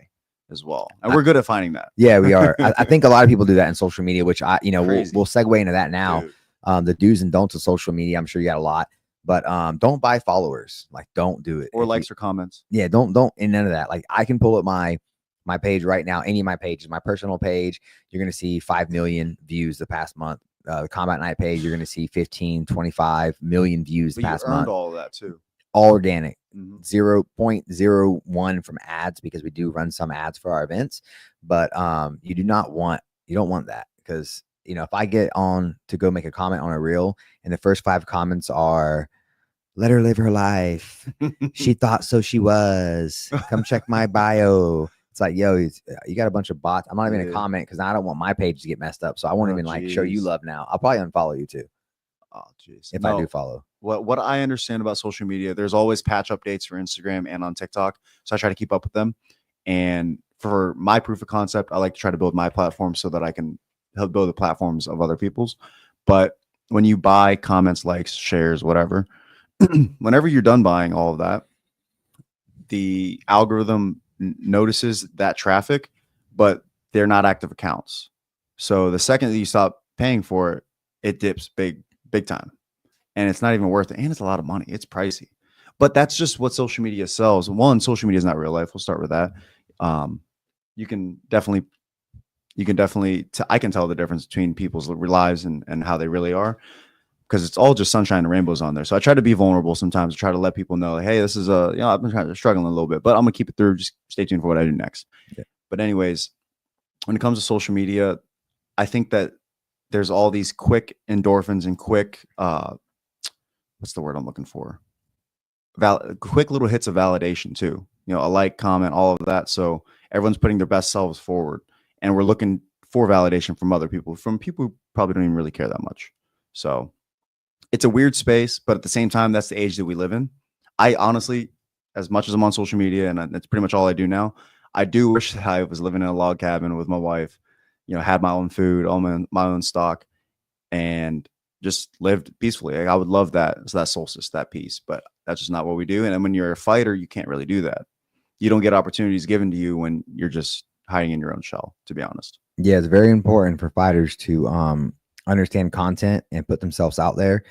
as well, and we're good at finding that. Yeah, we are. I think a lot of people do that in social media, which we'll segue into that now. Dude. The do's and don'ts of social media. I'm sure you got a lot, but don't buy followers. Like, don't do it. Or likes or comments. Yeah, don't and none of that. Like, I can pull up my page right now. Any of my pages, my personal page, you're gonna see 5 million views the past month. The Combat Night page, you're gonna see 15, 25 million views the past month. All of that too. All organic. 0.01 from ads, because we do run some ads for our events, but you don't want that, because you know, if I get on to go make a comment on a reel and the first 5 comments are, let her live her life, she thought so, she was, come check my bio. It's like, yo, you got a bunch of bots. I'm not even gonna comment because I don't want my page to get messed up. So I won't even like show you love now. I'll probably unfollow you too. Oh, jeez. If I do follow. What I understand about social media, there's always patch updates for Instagram and on TikTok. So I try to keep up with them. And for my proof of concept, I like to try to build my platform so that I can help build the platforms of other people's. But when you buy comments, likes, shares, whatever, whenever you're done buying all of that, the algorithm notices that traffic, but they're not active accounts. So the second that you stop paying for it, it dips big time, and it's not even worth it. And it's a lot of money. It's pricey, but that's just what social media sells. One, social media is not real life. We'll start with that. You can definitely I can tell the difference between people's lives and how they really are, because it's all just sunshine and rainbows on there. So I try to be vulnerable sometimes. I try to let people know, like, hey, this is I've been struggling a little bit, but I'm gonna keep it through. Just stay tuned for what I do next. Yeah. But anyways, when it comes to social media, I think that there's all these quick endorphins and quick what's the word I'm looking for? Quick little hits of validation too. You know, a like, comment, all of that. So everyone's putting their best selves forward, and we're looking for validation from other people, from people who probably don't even really care that much. So it's a weird space, but at the same time, that's the age that we live in. I honestly, as much as I'm on social media, and that's pretty much all I do now, I do wish that I was living in a log cabin with my wife, you know, had my own food, all my own stock, and just lived peacefully. Like, I would love that. So that solstice, that peace, but that's just not what we do. And then when you're a fighter, you can't really do that. You don't get opportunities given to you when you're just hiding in your own shell, to be honest. Yeah, it's very important for fighters to understand content and put themselves out there.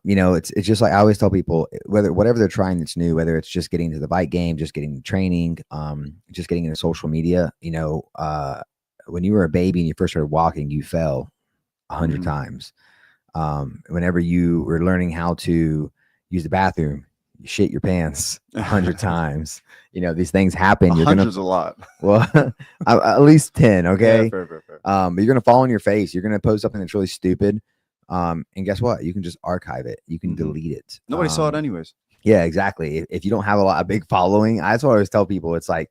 You know, it's just like I always tell people, whatever they're trying that's new, whether it's just getting to the fight game, just getting to training, just getting into social media. You know, when you were a baby and you first started walking, you fell 100 times. Whenever you were learning how to use the bathroom, you shit your pants 100 times. You know, these things happen. You're Hundreds a lot. Well, at least 10. Okay. Yeah, fair. But you're going to fall on your face. You're going to post something that's really stupid. And guess what? You can just archive it. You can delete it. Nobody saw it anyways. Yeah, exactly. If you don't have a big following, that's what I always tell people. It's like,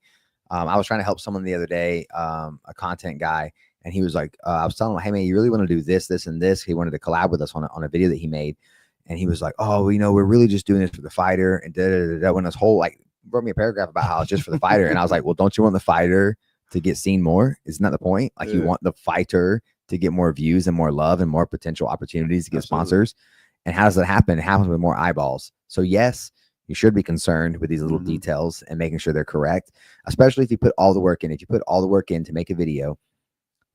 I was trying to help someone the other day, a content guy, and he was like, I was telling him, hey man, you really want to do this, this, and this. He wanted to collab with us on a video that he made. And he was like, oh, you know, we're really just doing this for the fighter. And when this whole, like, wrote me a paragraph about how it's just for the fighter. And I was like, well, don't you want the fighter to get seen more? Isn't that the point? Like, you want the fighter to get more views and more love and more potential opportunities to get sponsors. And how does that happen? It happens with more eyeballs. So yes, you should be concerned with these little details and making sure they're correct, especially if you put all the work in. If you put all the work in to make a video,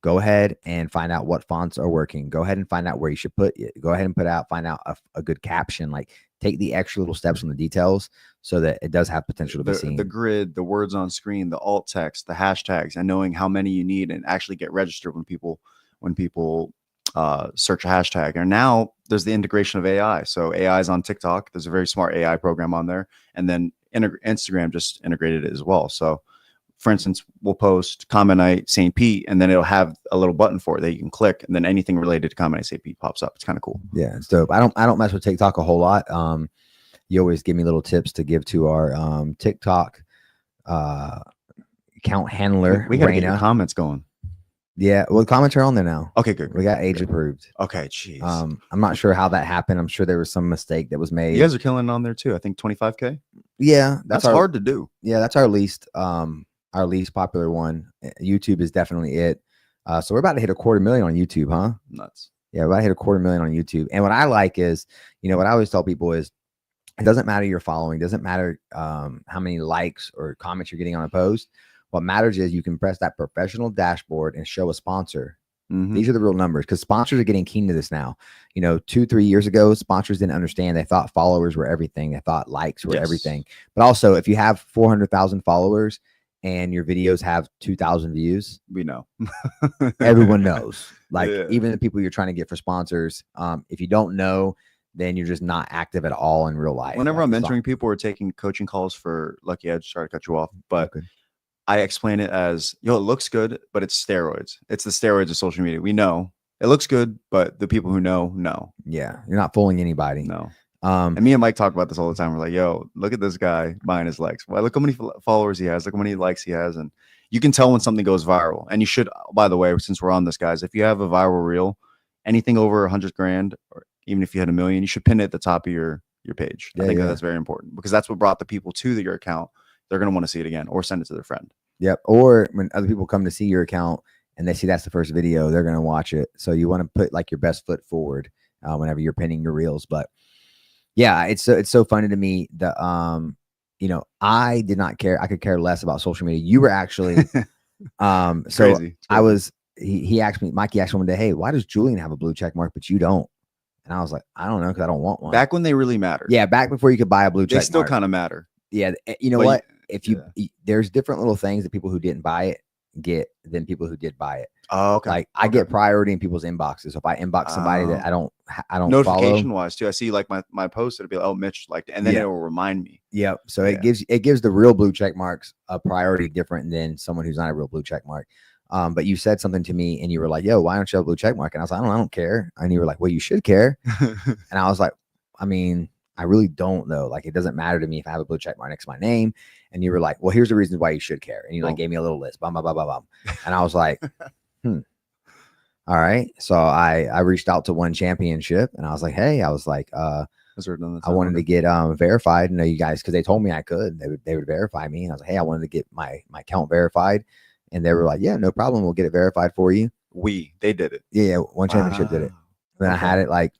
go ahead and find out what fonts are working. Go ahead and find out where you should put it. Go ahead and find out a good caption. Like, take the extra little steps on the details so that it does have potential to be seen. The grid, the words on screen, the alt text, the hashtags, and knowing how many you need and actually get registered when people search a hashtag. And now there's the integration of AI. So AI is on TikTok. There's a very smart AI program on there. And then Instagram just integrated it as well. So for instance, we'll post Combat Night St. Pete, and then it'll have a little button for it that you can click, and then anything related to Combat Night St. Pete pops up. It's kind of cool. Yeah, it's dope. I don't mess with TikTok a whole lot. You always give me little tips to give to our TikTok account handler. We gotta get your comments going. Yeah, well, the comments are on there now. Okay, good. We got age approved. Okay, jeez. I'm not sure how that happened. I'm sure there was some mistake that was made. You guys are killing it on there too. I think 25K. Yeah, that's hard to do. Yeah, that's our least popular one. YouTube is definitely it. So we're about to hit 250,000 on YouTube, huh? Nuts. Yeah, we're about to hit 250,000 on YouTube. And what I like is, you know, what I always tell people is, it doesn't matter your following, doesn't matter how many likes or comments you're getting on a post. What matters is you can press that professional dashboard and show a sponsor. These are the real numbers, because sponsors are getting keen to this now. You know, 2-3 years ago, sponsors didn't understand. They thought followers were everything. They thought likes were everything. But also, if you have 400,000 followers and your videos have 2,000 views, we know. Everyone knows. Like, even the people you're trying to get for sponsors, if you don't know, then you're just not active at all in real life. Whenever I'm mentoring people or taking coaching calls for Lucky Edge, sorry to cut you off, but I explain it as, it looks good, but it's steroids. It's the steroids of social media. We know it looks good, but the people who know. Yeah, you're not fooling anybody. No. And me and Mike talk about this all the time. We're like, yo, look at this guy buying his likes. Well, look how many followers he has. Look how many likes he has. And you can tell when something goes viral. And you should, by the way, since we're on this, guys, if you have a viral reel, anything over 100 grand, or even if you had 1 million, you should pin it at the top of your page. I think that's very important, because that's what brought the people to your account. They're going to want to see it again, or send it to their friend. Yep. Or when other people come to see your account and they see that's the first video, they're going to watch it. So you want to put like your best foot forward whenever you're pinning your reels. But yeah, it's so funny to me that, you know, I did not care. I could care less about social media. You were actually, so crazy. I was, he asked me, Mikey asked me one day, hey, why does Julian have a blue check mark, but you don't? And I was like, I don't know, because I don't want one. Back when they really mattered. Yeah, back before you could buy a blue check mark. They still kind of matter. Yeah, you know what? if you there's different little things that people who didn't buy it get than people who did buy it. Oh, okay. Like I get priority in people's inboxes. So if I inbox somebody that I don't notification follow, wise too, I see like my post, it'll be like, oh, Mitch liked it, and then it will remind me. Yep. So it gives the real blue check marks a priority different than someone who's not a real blue check mark. But you said something to me and you were like, yo, why don't you have a blue check mark? And I was like, I don't care. And you were like, well, you should care. And I was like, I mean, I really don't though. Like, it doesn't matter to me if I have a blue check mark next to my name. And you were like, well, here's the reasons why you should care. And you like gave me a little list, blah, blah, blah, blah, blah. And I was like, all right. So I reached out to one championship and I was like, hey, I was like, I wanted to get verified. You know, you guys, because they told me I could. They would verify me. And I was like, hey, I wanted to get my account verified. And they were like, yeah, no problem. We'll get it verified for you. They did it. Yeah, one championship did it. Then I had it like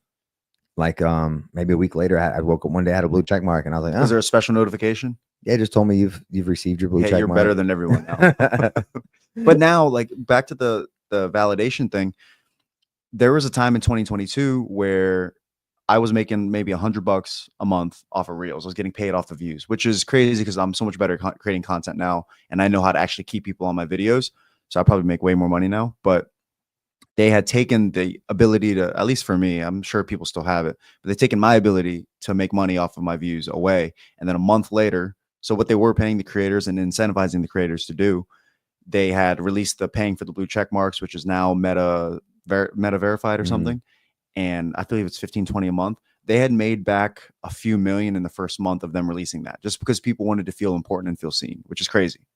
maybe a week later. I woke up one day, I had a blue check mark, and I was like, was there a special notification? Yeah, it just told me you've received your blue check you're mark. better than everyone now. But now, like back to the validation thing, there was a time in 2022 where I was making maybe $100 a month off of Reels. I was getting paid off the views, which is crazy because I'm so much better at creating content now, and I know how to actually keep people on my videos. So I probably make way more money now. But they had taken the ability to, at least for me, I'm sure people still have it, but they've taken my ability to make money off of my views away. And then a month later, so what they were paying the creators and incentivizing the creators to do, they had released the paying for the blue check marks, which is now Meta verified or something. And I believe it's $15-20 a month. They had made back a few million in the first month of them releasing that, just because people wanted to feel important and feel seen, which is crazy.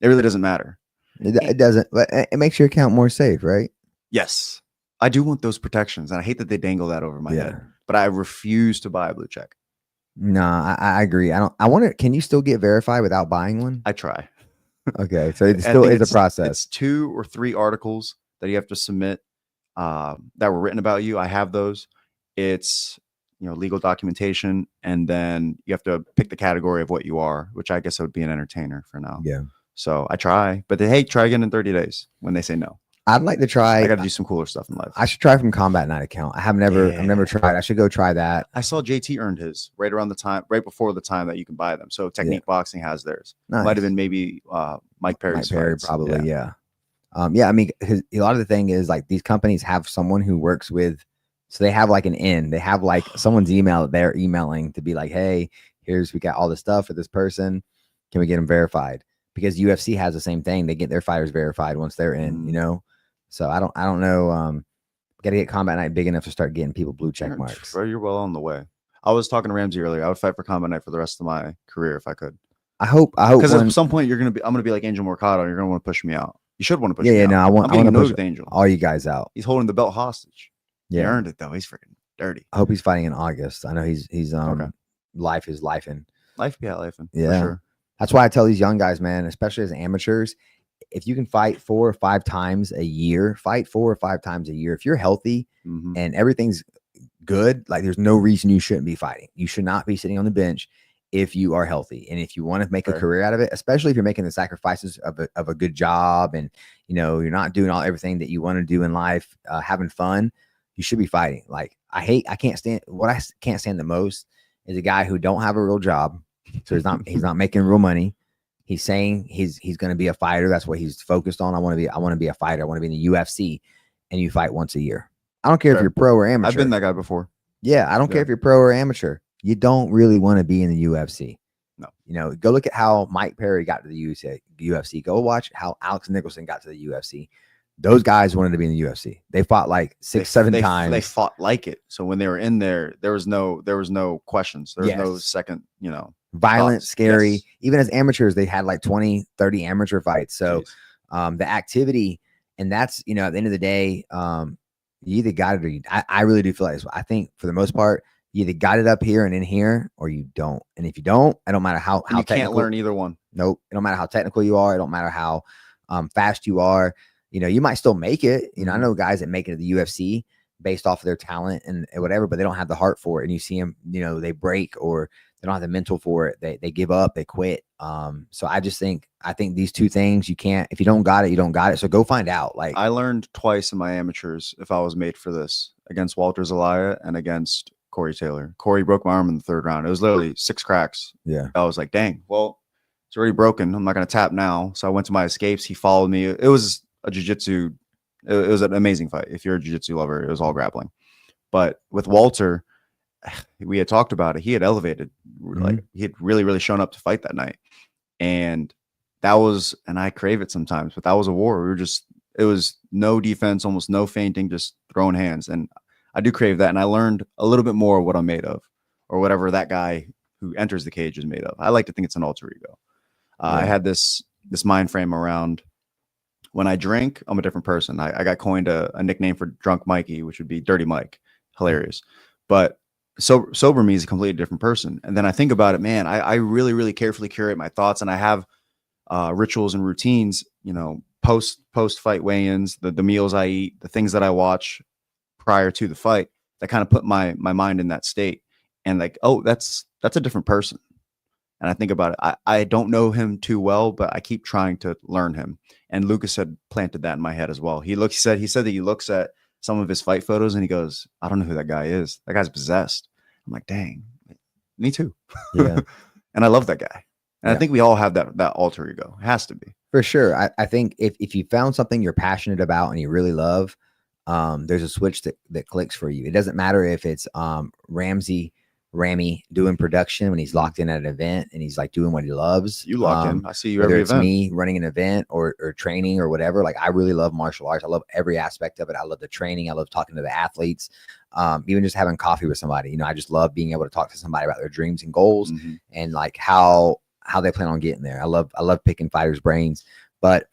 It really doesn't matter. It doesn't, but it makes your account more safe, right? Yes. I do want those protections, and I hate that they dangle that over my head, but I refuse to buy a blue check. No, I agree. I wonder, can you still get verified without buying one? I try. Okay. So it still is a process. It's 2 or 3 articles that you have to submit that were written about you. I have those. It's, legal documentation, and then you have to pick the category of what you are, which I guess I would be an entertainer for now. Yeah. So I try, but try again in 30 days when they say no. I'd like to try. I got to do some cooler stuff in life. I should try from Combat Night account. I've never tried. I should go try that. I saw JT earned his right before the time that you can buy them. So Technique Boxing has theirs. Nice. Might have been maybe Mike Perry's. Mike Perry, probably. Yeah. I mean, a lot of the thing is like these companies have someone who works with, so they have like an in. They have like someone's email that they're emailing to be like, hey, we got all this stuff for this person. Can we get them verified? Because UFC has the same thing. They get their fighters verified once they're in, So I don't know. Got to get Combat Night big enough to start getting people blue check marks. Bro, you're well on the way. I was talking to Ramsey earlier. I would fight for Combat Night for the rest of my career if I could. I hope because at some point I'm gonna be like Angel Mercado. And you're gonna want to push me out. You should want to push me out. No, I want to push Angel. All you guys out. He's holding the belt hostage. Yeah, he earned it though. He's freaking dirty. I hope he's fighting in August. I know he's life is life in. Life, life in. Yeah, for sure. That's why I tell these young guys, man, especially as amateurs, if you can fight 4 or 5 times a year, fight 4 or 5 times a year. If you're healthy and everything's good, like there's no reason you shouldn't be fighting. You should not be sitting on the bench if you are healthy. And if you want to make a career out of it, especially if you're making the sacrifices of a good job and, you're not doing everything that you want to do in life, having fun, you should be fighting. Like I can't stand the most is a guy who don't have a real job. So he's not making real money. He's saying he's going to be a fighter. That's what he's focused on. I want to be a fighter. I want to be in the UFC, and you fight once a year. I don't care if you're pro or amateur. I've been that guy before. Yeah, I don't care if you're pro or amateur. You don't really want to be in the UFC. No. Go look at how Mike Perry got to the UFC. Go watch how Alex Nicholson got to the UFC. Those guys wanted to be in the UFC. They fought like 6-7 times. They fought like it. So when they were in there, there was no questions. There was no second, violent, scary. Yes. Even as amateurs, they had like 20, 30 amateur fights. So the activity, and that's, at the end of the day, you either got it or I really do feel like this. I think for the most part, you either got it up here and in here or you don't. And if you don't, it don't matter how you can't learn either one. Nope. It don't matter how technical you are. It don't matter how fast you are. You might still make it. I know guys that make it to the UFC based off of their talent and whatever, but they don't have the heart for it. And you see them, they break or they don't have the mental for it. They give up, they quit. So I think these 2 things you can't, if you don't got it, you don't got it. So go find out. Like I learned twice in my amateurs if I was made for this, against Walter Zelaya and against Corey Taylor. Corey broke my arm in the 3rd round. It was literally 6 cracks. Yeah. I was like, dang, well, it's already broken. I'm not going to tap now. So I went to my escapes. He followed me. It was a jiu-jitsu. It was an amazing fight. If you're a jiu-jitsu lover, it was all grappling. But with Walter, we had talked about it. He had elevated, like he had really, really shown up to fight that night. And that was, and I crave it sometimes, but that was a war. We were just, it was no defense, almost no feinting, just throwing hands. And I do crave that. And I learned a little bit more of what I'm made of, or whatever that guy who enters the cage is made of. I like to think it's an alter ego. I had this mind frame around when I drink, I'm a different person. I got coined a nickname for Drunk Mikey, which would be Dirty Mike. Hilarious. But sober me is a completely different person. And then I think about it, man, I really, really carefully curate my thoughts, and I have rituals and routines, you know, post fight weigh-ins, the meals I eat, the things that I watch prior to the fight that kind of put my mind in that state. And like, oh, that's a different person. And I think about it. I don't know him too well, but I keep trying to learn him. And Lucas had planted that in my head as well. He said that he looks at some of his fight photos and he goes, I don't know who that guy is. That guy's possessed. I'm like, dang, me too. Yeah. And I love that guy. And I think we all have that alter ego. It has to be. For sure. I think if you found something you're passionate about and you really love, there's a switch that clicks for you. It doesn't matter if it's Ramy doing production when he's locked in at an event and he's like doing what he loves. You locked in. I see you whether every it's event. me running an event or training or whatever. Like, I really love martial arts. I love every aspect of it. I love the training. I love talking to the athletes. Even just having coffee with somebody. You know, I just love being able to talk to somebody about their dreams and goals and like how they plan on getting there. I love picking fighters' brains. But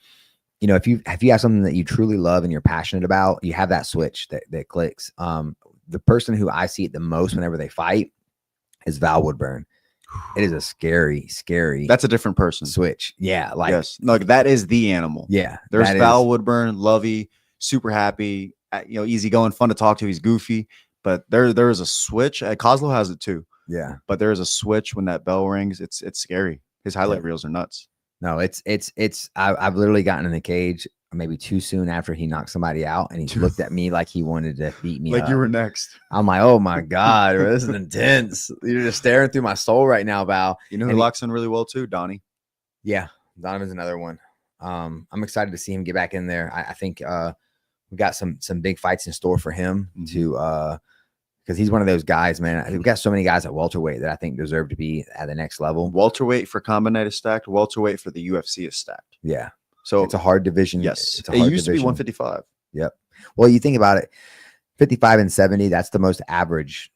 you know, if you have something that you truly love and you're passionate about, you have that switch that clicks. The person who I see it the most whenever they fight is Val Woodburn. It is a scary. That's a different person. Switch. Yeah. Like, yes. No, that is the animal. Yeah. There's Val Woodburn, lovey, super happy, you know, easygoing, fun to talk to. He's goofy, but there is a switch. Kozlo has it too. Yeah. But there is a switch when that bell rings. It's scary. His highlight reels are nuts. No, I've literally gotten in the cage maybe too soon after he knocked somebody out, and he looked at me like he wanted to beat me like up. You were next. I'm like, oh my God, bro, this is intense. You're just staring through my soul right now, Val. You know who locks in really well too? Donnie. Yeah, Donovan's another one. I'm excited to see him get back in there. I think we got some big fights in store for him to because he's one of those guys, man. We've got so many guys at welterweight that I think deserve to be at the next level. Welterweight for Combat Night is stacked. Welterweight for the UFC is stacked. Yeah. So it's a hard division. Yes. It's a hard used division. to be 155. Yep. Well, you think about it, 55 and 70, that's the most average,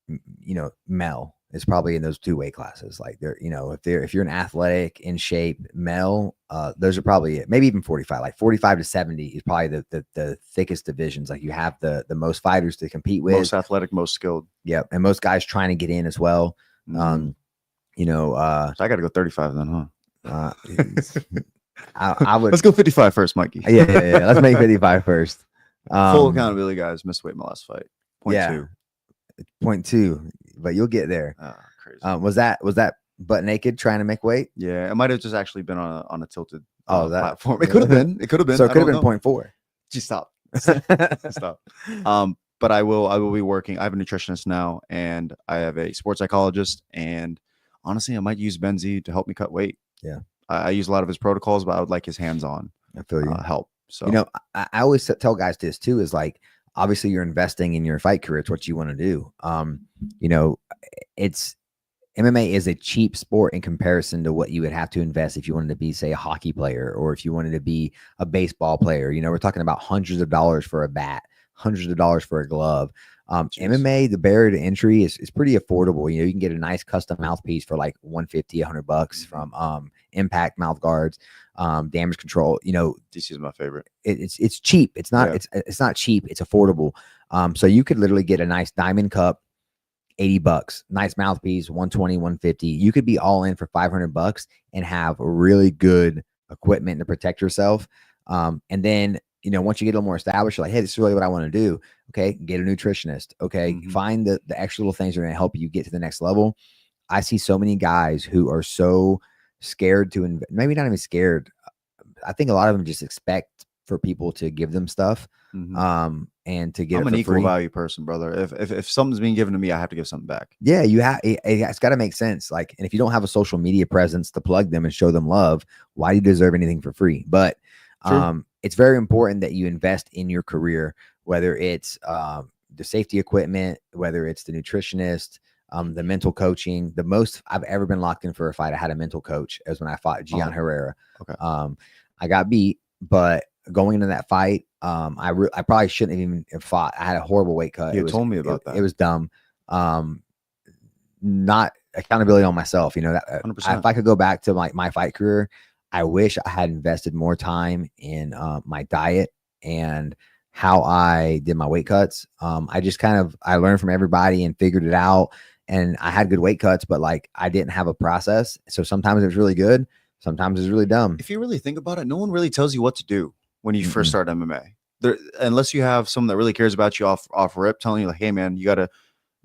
you know, male is probably in those two weight classes. Like, they're, you know, if you're an athletic, in shape male, those are probably it. Maybe even 45, like 45 to 70 is probably the thickest divisions. Like, you have the most fighters to compete with, most athletic, most skilled. Yep. And most guys trying to get in as well. You know, so I got to go 35 then, huh? I would. Let's go 55 first, Mikey. Yeah. Let's make 55 first. Full accountability, guys. Missed weight my last fight. 0.2. 0.2, but you'll get there. Crazy. Was that butt naked trying to make weight? Yeah, it might have just actually been on a tilted that platform. It could have been. It could have been. So it could have been 0.4. Gee, stop. Stop. But I will be working. I have a nutritionist now, and I have a sports psychologist. And honestly, I might use Benzie to help me cut weight. Yeah. I use a lot of his protocols, but I would like his hands-on help. So, you know, I always tell guys this too, is like, obviously you're investing in your fight career. It's what you want to do. You know, MMA is a cheap sport in comparison to what you would have to invest if you wanted to be, say, a hockey player, or if you wanted to be a baseball player. You know, we're talking about hundreds of dollars for a bat, hundreds of dollars for a glove. MMA, the barrier to entry is pretty affordable. You know, you can get a nice custom mouthpiece for like $150, $100 from Impact mouth guards, damage control. You know, DC is my favorite. It's cheap. It's not it's not cheap. It's affordable. So you could literally get a nice diamond cup, $80, nice mouthpiece, 120, 150. You could be all in for $500 and have really good equipment to protect yourself. And then, you know, once you get a little more established, you're like, hey, this is really what I want to do. Okay, get a nutritionist. Okay, find the extra little things that are going to help you get to the next level. I see so many guys who are so scared to maybe not even scared. I think a lot of them just expect for people to give them stuff. And to get I'm it an for equal free. value person, brother. If something's being given to me, I have to give something back. Yeah, you have. It's got to make sense. Like, and if you don't have a social media presence to plug them and show them love, why do you deserve anything for free? But it's very important that you invest in your career, whether it's the safety equipment, whether it's the nutritionist, the mental coaching. The most I've ever been locked in for a fight, I had a mental coach, as when I fought Gian Herrera. Okay. I got beat, but going into that fight, I probably shouldn't have even fought. I had a horrible weight cut. You told me about that. It was dumb. Not accountability on myself. You know, that 100%. if I could go back to my fight career, I wish I had invested more time in my diet and how I did my weight cuts. I just I learned from everybody and figured it out. And I had good weight cuts, but like I didn't have a process. So sometimes it was really good. Sometimes it's really dumb. If you really think about it, no one really tells you what to do when you first start MMA. Unless you have someone that really cares about you off rip, telling you like, hey man, you got to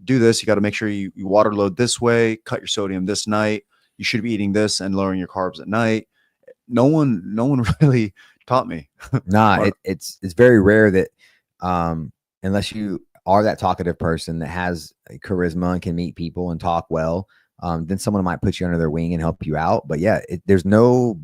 do this. You got to make sure you water load this way, cut your sodium this night. You should be eating this and lowering your carbs at night. No one really taught me. Nah, it's very rare that unless you are that talkative person that has charisma and can meet people and talk well, then someone might put you under their wing and help you out. But yeah, there's no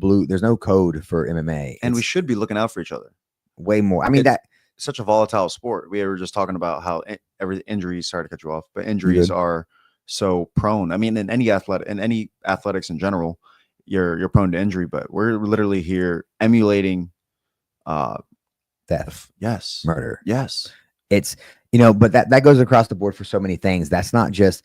code for MMA. And we should be looking out for each other. Way more. I mean, that's such a volatile sport. We were just talking about how every injuries, sorry to cut you off, but injuries are so prone. I mean, in any athletics in general, you're prone to injury, but we're literally here emulating theft, yes, murder, yes. It's, but that goes across the board for so many things. That's not just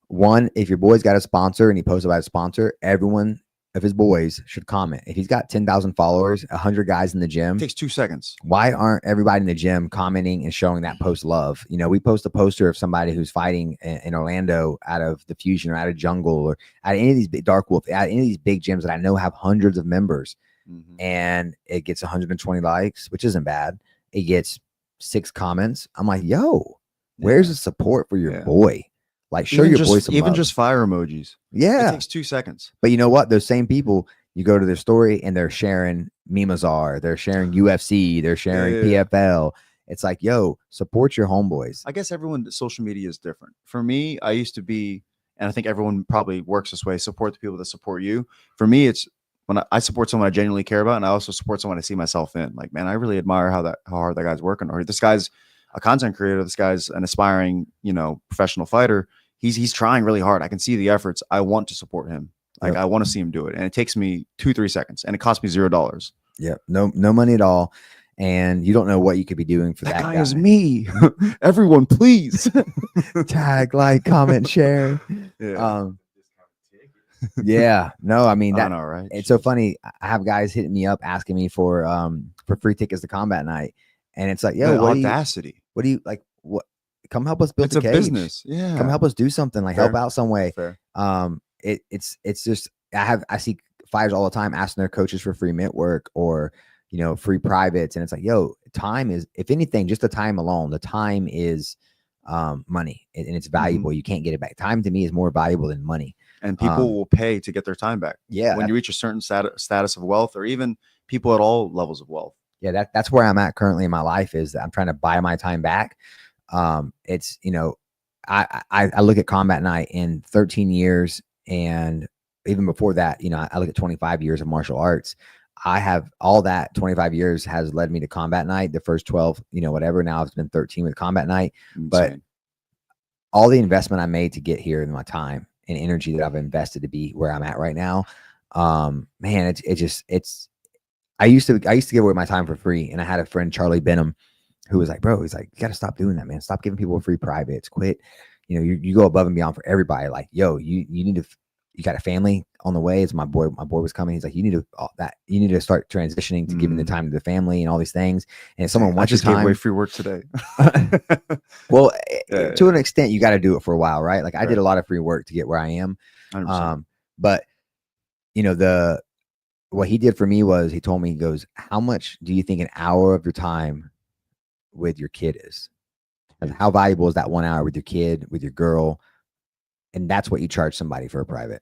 one. If your boy's got a sponsor and he posts about a sponsor, everyone of his boys should comment. If he's got 10,000 followers, 100 guys in the gym, it takes 2 seconds. Why aren't everybody in the gym commenting and showing that post love? We post a poster of somebody who's fighting in Orlando out of the Fusion or out of Jungle or at any of these big Dark Wolf, at any of these big gyms that I know have hundreds of members, and it gets 120 likes, which isn't bad. It gets 6 comments. I'm like, yo, where's the support for your boy? Like, show your boy some love. Just fire emojis. Yeah. It takes 2 seconds. But you know what? Those same people, you go to their story and they're sharing Mimazar, they're sharing UFC, they're sharing PFL. It's like, yo, support your homeboys. I guess social media is different. For me, I used to be, and I think everyone probably works this way, support the people that support you. For me, it's when I support someone I genuinely care about, and I also support someone I see myself in. Like, man, I really admire how hard that guy's working. Or this guy's a content creator. This guy's an aspiring, professional fighter. He's trying really hard. I can see the efforts. I want to support him. Like, I want to see him do it. And it takes me 2-3 seconds, and it costs me $0. Yeah. No money at all. And you don't know what you could be doing for that guy. Is me. Everyone, please tag, like, comment, share. Yeah. Yeah. No, I mean, I know, right? It's so funny. I have guys hitting me up asking me for free tickets to Combat Night. And it's like, yo, audacity. What do you like? What? Come help us build it's a cage. Business. Yeah. Come help us do something. Like, help out some way. Fair. It's just I see fighters all the time asking their coaches for free mitt work or free privates, and it's like, yo, time is, if anything, just the time alone. The time is money, and it's valuable. You can't get it back. Time to me is more valuable than money. And people will pay to get their time back. Yeah. When you reach a certain status of wealth, or even people at all levels of wealth. Yeah, that's where I'm at currently in my life, is that I'm trying to buy my time back. It's I look at Combat Night in 13 years, and even before that, I look at 25 years of martial arts. I have all that 25 years has led me to Combat Night. The first 12, whatever. Now it's been 13 with Combat Night. Insane. But all the investment I made to get here in my time and energy that I've invested to be where I'm at right now, man, I used to give away my time for free. And I had a friend, Charlie Benham, who was like, bro, he's like, you got to stop doing that, man. Stop giving people free privates. Quit. You go above and beyond for everybody. Like, yo, you need to, you got a family on the way. It's my boy was coming. He's like, you need to start transitioning to giving the time to the family and all these things. And if someone wants just time, gave away free work today. Well, to an extent, you got to do it for a while, right? Like, I did a lot of free work to get where I am. 100%. But what he did for me was, he told me, he goes, how much do you think an hour of your time with your kid is? And how valuable is that 1 hour with your kid, with your girl? And that's what you charge somebody for a private.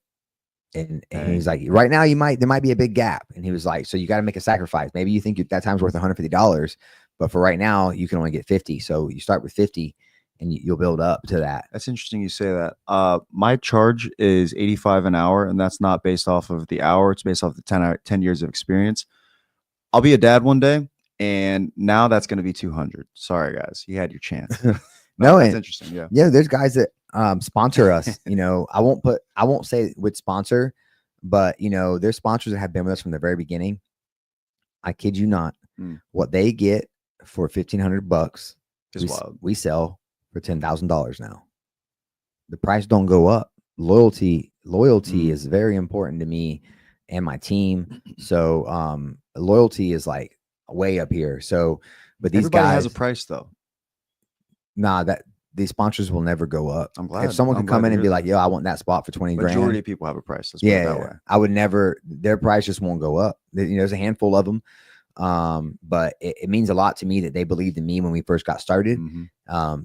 And he's like, right now there might be a big gap. And he was like, so you got to make a sacrifice. Maybe you think that time's worth $150, but for right now you can only get 50. So you start with 50 and you'll build up to that. That's interesting you say that. My charge is 85 an hour, and that's not based off of the hour. It's based off the 10 years of experience. I'll be a dad one day, and now that's going to be 200. Sorry, guys. You had your chance. No, that's interesting. Yeah. Yeah. There's guys that sponsor us. I won't say which sponsor, but there's sponsors that have been with us from the very beginning. I kid you not. What they get for $1,500 is wild. We sell for $10,000 now. The price don't go up. Loyalty is very important to me and my team. So loyalty is like way up here. So, but these Everybody guys has a price though. Nah, that these sponsors will never go up. I'm glad. If someone could come in and be like, yo, I want that spot for 20 grand. Majority of people have a price. Let's put it that way. I would never, their price just won't go up. There's a handful of them. But it means a lot to me that they believed in me when we first got started.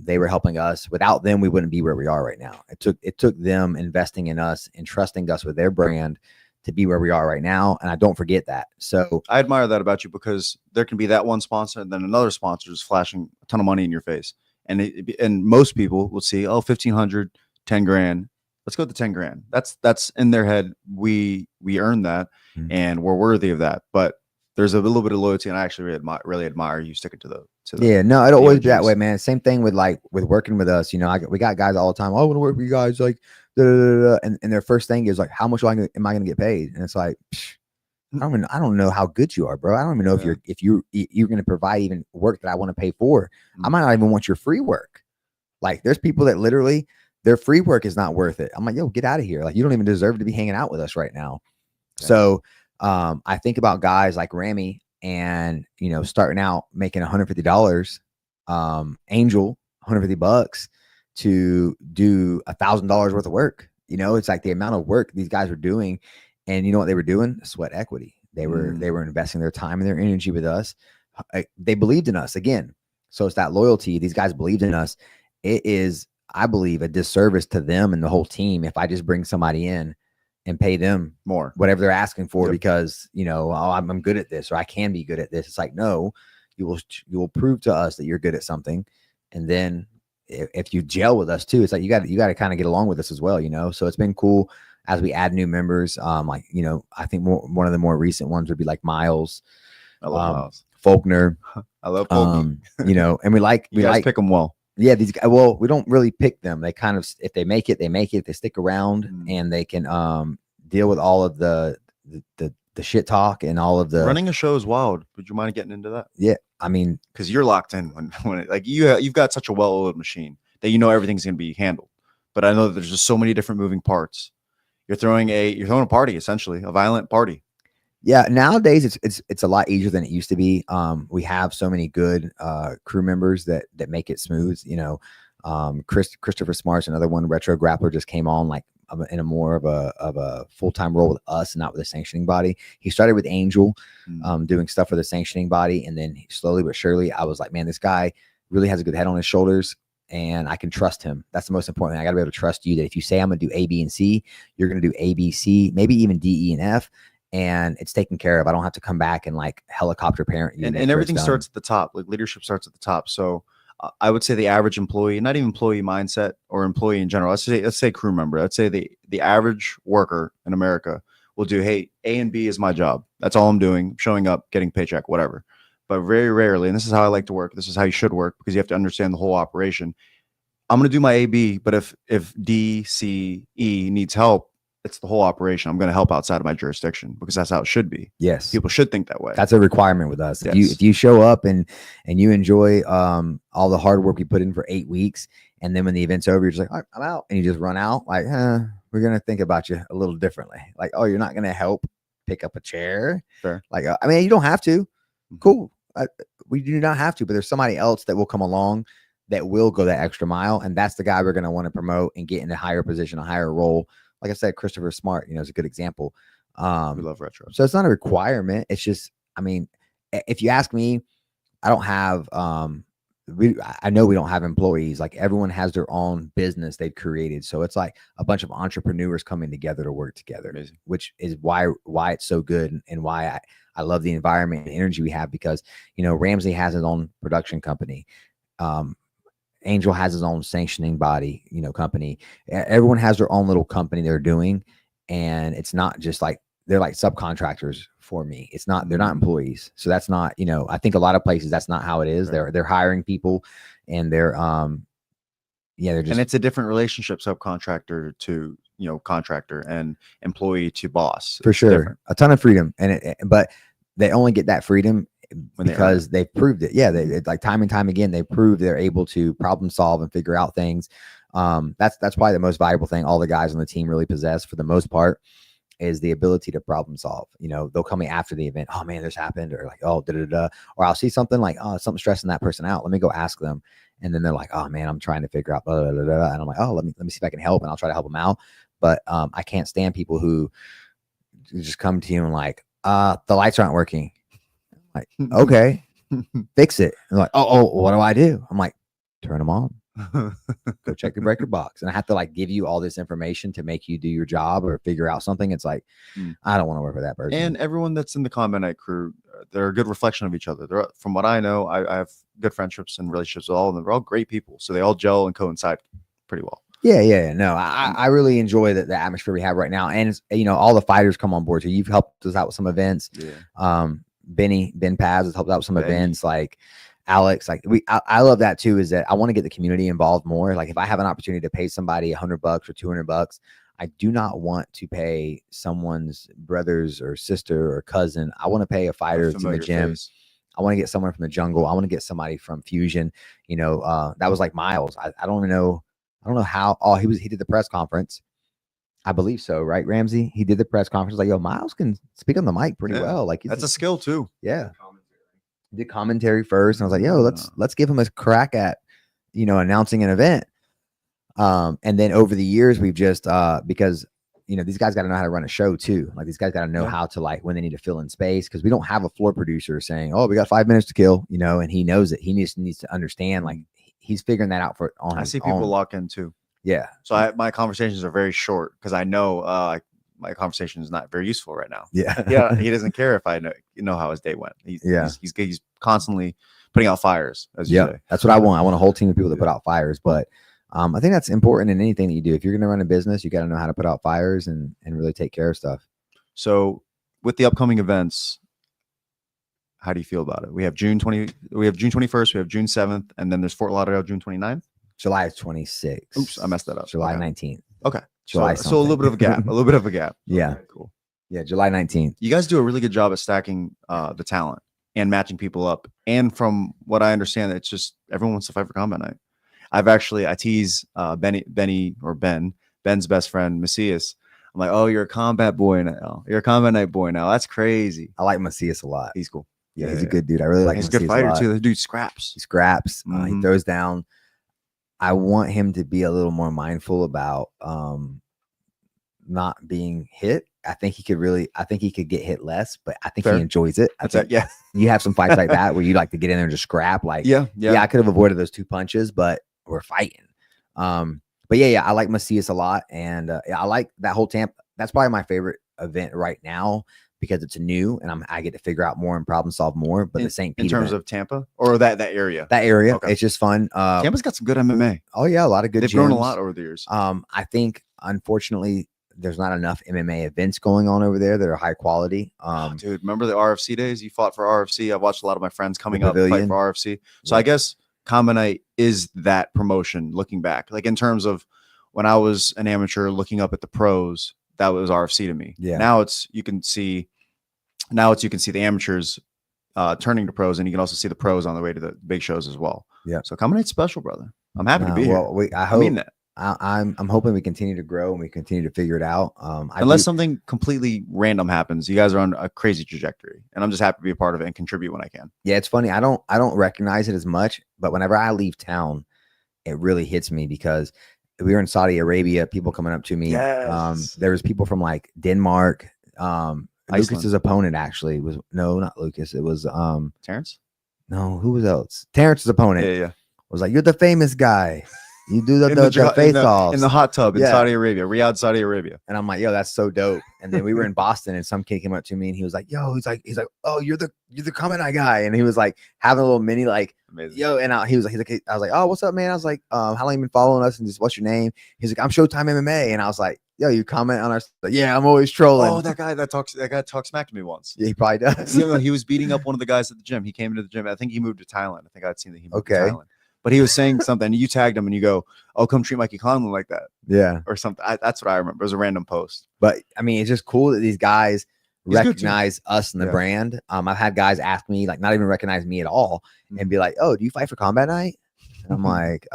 They were helping us. Without them, we wouldn't be where we are right now. It took them investing in us and trusting us with their brand to be where we are right now. And I don't forget that. So I admire that about you, because there can be that one sponsor and then another sponsor is flashing a ton of money in your face. And most people will see, oh, 1,500, 10 grand. Let's go with the 10 grand. That's in their head. We earned that and we're worthy of that. But there's a little bit of loyalty, and I actually really admire you sticking to the yeah, no, it'll always be that way, man. Same thing with working with us. We got guys all the time. Oh, I want to work with you guys, like, and their first thing is like, how much am I going to get paid? And it's like, I don't know how good you are, bro. I don't even know if you're going to provide even work that I want to pay for. I might not even want your free work. Like, there's people that literally their free work is not worth it. I'm like, yo, get out of here. Like, you don't even deserve to be hanging out with us right now. Yeah. So I think about guys like Ramy and, starting out making $150, Angel, $150 to do $1,000 worth of work. It's like the amount of work these guys were doing. And you know what they were doing? Sweat equity. They were investing their time and their energy with us. They believed in us again. So it's that loyalty. These guys believed in us. It is, I believe, a disservice to them and the whole team if I just bring somebody in and pay them more, whatever they're asking for, because, oh, I'm good at this, or I can be good at this. It's like, no, you will prove to us that you're good at something. And then if you gel with us too, it's like, you got to kind of get along with us as well, So it's been cool as we add new members. I think one of the more recent ones would be like Miles. I love Miles. Faulkner. I love Faulkner. And we like pick them well. Yeah, these guys. Well, we don't really pick them. They kind of, if they make it, they make it. They stick around and they can deal with all of the shit talk and all of the running a show is wild. Would you mind getting into that? Yeah, I mean, because you're locked in when it, like you've got such a well-oiled machine that everything's going to be handled. But I know that there's just so many different moving parts. You're throwing a party, essentially a violent party. Yeah, nowadays it's a lot easier than it used to be. We have so many good crew members that make it smooth. Christopher Smart's another one. Retro Grappler just came on like in a more of a full-time role with us, and not with a sanctioning body. He started with Angel, doing stuff for the sanctioning body, and then slowly but surely, I was like, man, this guy really has a good head on his shoulders, and I can trust him. That's the most important thing. I got to be able to trust you that if you say I'm going to do A, B, and C, you're going to do A, B, C, maybe even D, E, and F. And it's taken care of. I don't have to come back and like helicopter parent you. And everything starts at the top. Like leadership starts at the top. So I would say the average employee, not even employee mindset or employee in general. Let's say crew member. Let's say the average worker in America will do, hey, A and B is my job. That's all I'm doing. Showing up, getting paycheck, whatever. But very rarely, and this is how I like to work. This is how you should work, because you have to understand the whole operation. I'm going to do my A, B, but if D, C, E needs help, it's the whole operation. I'm going to help outside of my jurisdiction, because that's how it should be. Yes. People should think that way. That's a requirement with us. Yes. If you show up and you enjoy all the hard work we put in for 8 weeks, and then when the event's over, you're just like, all right, I'm out, and you just run out, like, we're going to think about you a little differently. Like, oh, you're not going to help pick up a chair. Fair. Like, I mean, you don't have to. Cool. We do not have to, but there's somebody else that will come along that will go that extra mile. And that's the guy we're going to want to promote and get in a higher position, a higher role. Like I said, Christopher Smart, is a good example. We love retro. So it's not a requirement. It's just, I mean, if you ask me, I don't have I know we don't have employees. Like everyone has their own business they've created. So it's like a bunch of entrepreneurs coming together to work together, Amazing. which is why it's so good and why I love the environment and energy we have, because, you know, Ramsey has his own production company. Angel has his own sanctioning body, you know, company. Everyone has their own little company they're doing. And it's not just like, they're like subcontractors for me. It's not, they're not employees. So that's not, you know, I think a lot of places that's not how it is. Right. They're hiring people and they're they're just, and it's a different relationship, subcontractor to, you know, contractor, and employee to boss. For sure. Different. A ton of freedom. But they only get that freedom because they've proved it. Yeah. They like time and time again, they proved they're able to problem solve and figure out things. That's probably the most valuable thing all the guys on the team really possess for the most part, is the ability to problem solve. You know, they'll call me after the event. Oh man, this happened. Or like, oh, or I'll see something like, oh, something stressing that person out. Let me go ask them. And then they're like, oh man, I'm trying to figure out, blah, blah, blah, blah. And I'm like, oh, let me see if I can help. And I'll try to help them out. But I can't stand people who just come to you and like, the lights aren't working. I'm like, okay, fix it. And they're like, oh, what do I do? I'm like, turn them on. Go check the breaker box. And I have to like give you all this information to make you do your job or figure out something. It's like, I don't want to work with that person. And everyone that's in the Combat Night crew, they're a good reflection of each other. They're, from what I know, I have good friendships and relationships with all of them. They're all great people. So they all gel and coincide pretty well. Yeah. No, I really enjoy the atmosphere we have right now. And it's, you know, all the fighters come on board. So you've helped us out with some events. Yeah. Ben Paz has helped out with some events, like Alex. Like I love that too, is that I want to get the community involved more. Like if I have an opportunity to pay somebody $100 or $200, I do not want to pay someone's brothers or sister or cousin. I want to pay a fighter that's in the gym. Face. I want to get someone from the jungle. I want to get somebody from Fusion. You know, that was like Miles. I don't even know. I don't know how. Oh, he did the press conference. I believe so, right, Ramsey? He did the press conference. Like, yo, Miles can speak on the mic pretty well. Like, that's a skill too. Yeah. Did commentary first, and I was like, yo, let's give him a crack at, you know, announcing an event. And then over the years, we've just because, you know, these guys got to know how to run a show too. Like these guys got to know how to, like, when they need to fill in space, because we don't have a floor producer saying, oh, we got 5 minutes to kill, you know, and he knows it. He needs to understand, like, he's figuring that out on I see people lock in too. Yeah. So my conversations are very short because I know my conversation is not very useful right now. Yeah. He doesn't care if I know how his day went. He's constantly putting out fires, as you say. That's what I want. I want a whole team of people that put out fires. But I think that's important in anything that you do. If you're going to run a business, you got to know how to put out fires and really take care of stuff. So with the upcoming events, how do you feel about it? We have June 21st, we have June 7th, and then there's Fort Lauderdale, June 29th. July 26th. Oops, I messed that up. July 19th. Okay. July so a little bit of a gap. Yeah. Okay, cool. Yeah, July 19th. You guys do a really good job at stacking the talent and matching people up. And from what I understand, it's just everyone wants to fight for Combat Night. I tease Ben's best friend, Macias. I'm like, oh, you're a combat boy now. You're a Combat Night boy now. That's crazy. I like Macias a lot. He's cool. Yeah, he's a good dude. I really like him. He's a good fighter too. The dude scraps. He scraps. He throws down. I want him to be a little more mindful about not being hit. I think he could get hit less, but I think he enjoys it. You have some fights like that where you like to get in there and just scrap. Like, yeah, I could have avoided those 2 punches, but we're fighting. But yeah, I like Macias a lot, and I like that whole Tampa. That's probably my favorite event right now because it's new, and I get to figure out more and problem solve more. But the St. Pete in terms of Tampa or that area, okay. It's just fun. Tampa's got some good MMA. Oh yeah, a lot of good. They've grown a lot over the years. I think unfortunately there's not enough MMA events going on over there that are high quality. Dude, remember the RFC days? You fought for RFC. I've watched a lot of my friends coming up fight for RFC. So I guess Combat Night is that promotion. Looking back, like in terms of when I was an amateur looking up at the pros, that was RFC to me. Yeah. Now you can see the amateurs turning to pros, and you can also see the pros on the way to the big shows as well. Yeah. So Combat Night's special, brother. I'm happy to be here. I mean that. I'm hoping we continue to grow and we continue to figure it out. Unless something completely random happens, you guys are on a crazy trajectory, and I'm just happy to be a part of it and contribute when I can. Yeah, it's funny. I don't recognize it as much, but whenever I leave town, it really hits me because we were in Saudi Arabia. People coming up to me. Yes. There was people from like Denmark. Lucas's opponent actually was not Lucas. It was Terrence. No, who was else? Terrence's opponent. Yeah. was like, "You're the famous guy. You do In the face offs in the hot tub in Yeah. Saudi Arabia, Riyadh, Saudi Arabia. And I'm like, yo, that's so dope. And then we were in Boston, and some kid came up to me, and he was like, yo, he's like, oh, you're the Combat Night guy. And he was like having a little mini like, Amazing. yo, and I was like, oh, what's up, man? I was like, how long you been following us? And just what's your name? He's like, I'm Showtime MMA. And I was like, yo, you comment on our stuff? Like, yeah, I'm always trolling. Oh, that guy talked smack to me once. Yeah, he probably does. You know, he was beating up one of the guys at the gym. He came into the gym. I think he moved to Thailand. I think I'd seen that he moved to Thailand. But he was saying something. You tagged him and you go, "Oh, come treat Mikey Conlon like that." Yeah, or something. That's what I remember. It was a random post. But I mean, it's just cool that these guys recognize us and the brand. I've had guys ask me, like, not even recognize me at all, and be like, "Oh, do you fight for Combat Night?" And I'm like,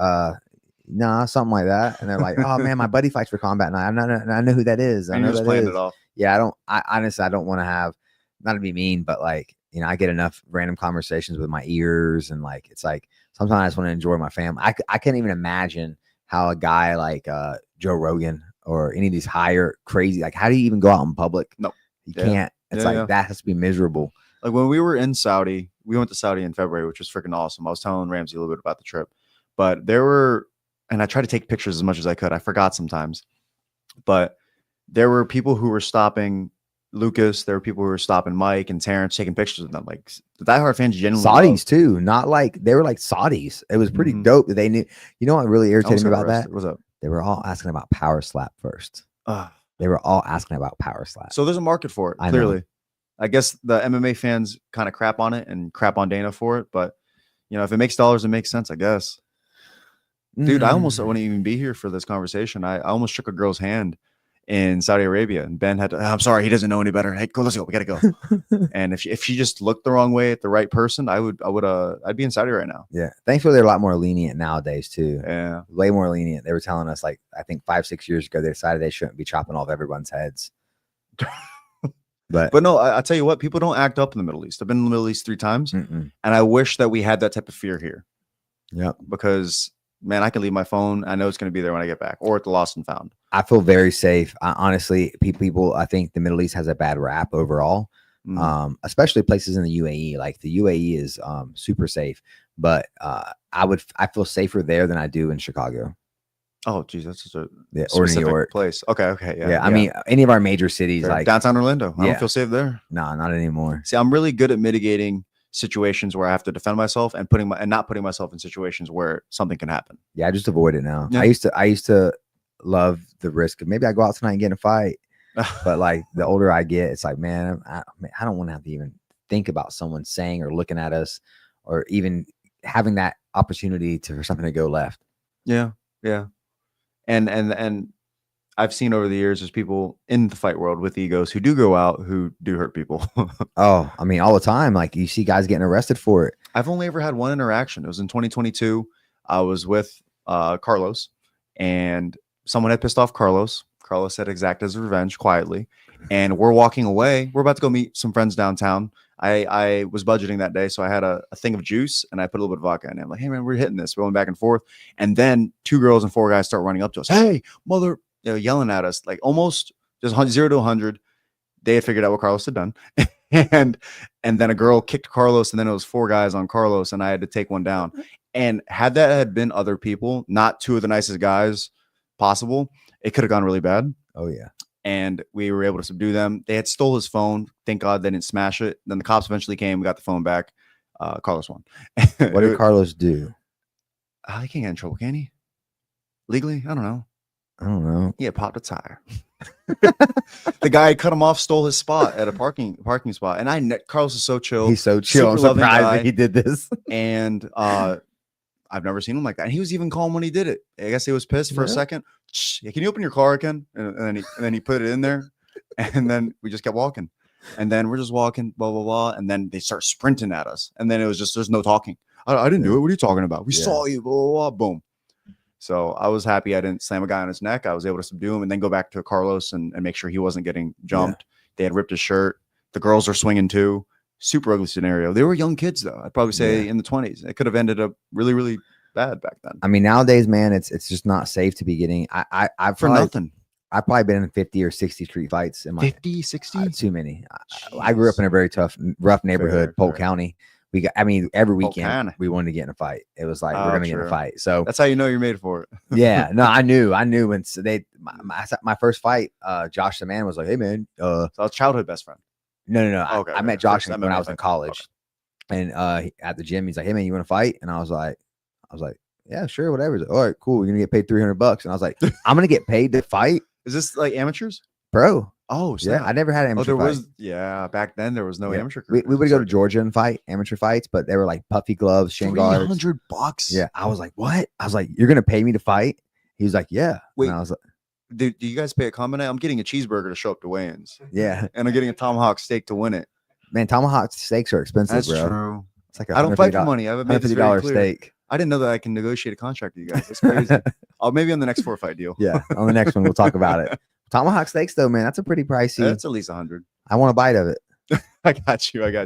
nah, something like that. And they're like, "Oh man, my buddy fights for Combat Night. I know who that is. I know just that playing is." it off. Yeah, I honestly, I don't want to have, not to be mean, but like, you know, I get enough random conversations with my ears, and like, it's like sometimes I just want to enjoy my family. I can't even imagine how a guy like Joe Rogan or any of these higher crazy, like, how do you even go out in public? No, you can't. It's that has to be miserable. Like when we were in Saudi, we went to Saudi in February, which was freaking awesome. I was telling Ramsey a little bit about the trip, but there were, and I tried to take pictures as much as I could. I forgot sometimes, but there were people who were stopping Lucas. There were people who were stopping Mike and Terrence, taking pictures of them. Like the diehard fans genuinely Saudis too, not like they were like Saudis. It was pretty dope that they knew. You know what really irritated me about that? What's up? They were all asking about Power Slap first. They were all asking about Power Slap. So there's a market for it. Clearly, I guess the MMA fans kind of crap on it and crap on Dana for it. But you know, if it makes dollars, it makes sense, I guess. Dude, I almost wouldn't even be here for this conversation. I almost shook a girl's hand in Saudi Arabia, and Ben had to, I'm sorry, he doesn't know any better. Hey, go, let's go. We gotta go. And if she just looked the wrong way at the right person, I'd be in Saudi right now. Yeah. Thankfully, they're a lot more lenient nowadays too. Yeah. Way more lenient. They were telling us, like, I think 5-6 years ago, they decided they shouldn't be chopping off everyone's heads. But no, I tell you what, people don't act up in the Middle East. I've been in the Middle East 3 times, and I wish that we had that type of fear here. Yeah. Because man, I can leave my phone. I know it's going to be there when I get back, or at the lost and found. I feel very safe. Honestly, people, I think the Middle East has a bad rap overall, especially places in the UAE. Like the UAE is super safe, but I feel safer there than I do in Chicago. Oh, geez, that's such a or New York place. Okay, yeah. I mean, any of our major cities, like downtown Orlando. I don't feel safe there. No, not anymore. See, I'm really good at mitigating situations where I have to defend myself and not putting myself in situations where something can happen. Yeah, I just avoid it now. Yeah. I used to love the risk of maybe I go out tonight and get in a fight, but like the older I get, it's like, man, I don't want to have to even think about someone saying or looking at us or even having that opportunity for something to go left. Yeah. And I've seen over the years, there's people in the fight world with egos who do go out who do hurt people. Oh, I mean, all the time. Like you see guys getting arrested for it. I've only ever had one interaction. It was in 2022. I was with Carlos, and someone had pissed off Carlos. Carlos had exacted his revenge quietly, and we're walking away. We're about to go meet some friends downtown. I was budgeting that day, so I had a thing of juice, and I put a little bit of vodka in it. I'm like, hey man, we're hitting this. We're going back and forth, and then 2 girls and 4 guys start running up to us. Hey, mother. You know, yelling at us, like almost just 0 to 100. They had figured out what Carlos had done, and then a girl kicked Carlos, and then it was 4 guys on Carlos, and I had to take one down. And had been other people, not 2 of the nicest guys possible, it could have gone really bad. Oh yeah. And we were able to subdue them. They had stole his phone. Thank God they didn't smash it. Then the cops eventually came. We got the phone back. Carlos won. What did Carlos do? He can't get in trouble, can he? Legally, I don't know. Yeah, popped a tire. The guy cut him off, stole his spot at a parking spot. And Carlos is so chill. He's so chill. I'm surprised that he did this. And I've never seen him like that. And he was even calm when he did it. I guess he was pissed for a second. Can you open your car again? And then he put it in there. And then we just kept walking. And then we're just walking, blah, blah, blah. And then they start sprinting at us. And then it was just, there's no talking. I didn't do it. What are you talking about? We saw you, blah, blah, blah, boom. So I was happy I didn't slam a guy on his neck. I was able to subdue him and then go back to Carlos and make sure he wasn't getting jumped. Yeah. They had ripped his shirt. The girls are swinging too. Super ugly scenario. They were young kids though. I'd probably say in the 20s. It could have ended up really, really bad back then. I mean, nowadays, man, it's just not safe to be getting. I've nothing. I've probably been in 50 or 60 street fights in my 50, 60. Too many. I grew up in a very rough neighborhood, Polk County. every weekend kinda. we wanted to get in a fight. It was like, we're Oh, going to get in a true. fight. So That's how you know you're made for it. yeah, no, I knew when my first fight, Josh the man was like, hey man, So I was childhood best friend. no. Okay, I met okay. Josh First when I MMA was in fight. college, and at the gym, he's like, hey man, you want to fight? And I was like, yeah, sure, whatever. He's like, all right, cool. We're gonna get paid $300, and I was like, I'm gonna get paid to fight, Is this like amateurs? bro. Oh, Yeah, snap. I never had an Oh, amateur there fight. was. Yeah, back then there was no Yeah. amateur. We careers. would go to Georgia and fight amateur fights, but they were like puffy gloves, shin guards. $300. Yeah, I was like, what? I was like, you're gonna pay me to fight? He was like, yeah. Wait. And I was like, Do you guys pay a Combat Night? I'm getting a cheeseburger to show up to weigh-ins, yeah, and I'm getting a tomahawk steak to win it. man. Tomahawk steaks are expensive, That's bro. true. It's like I don't fight for $150 money. I've made this very $150 clear. steak. I didn't know that I can negotiate a contract with you guys. That's crazy. Oh, maybe on the next 4-fight deal. Yeah, on the next one we'll talk about it. Tomahawk steaks, though, man, that's a pretty pricey. That's at least 100. I want a bite of it. I got you. Yeah. I'll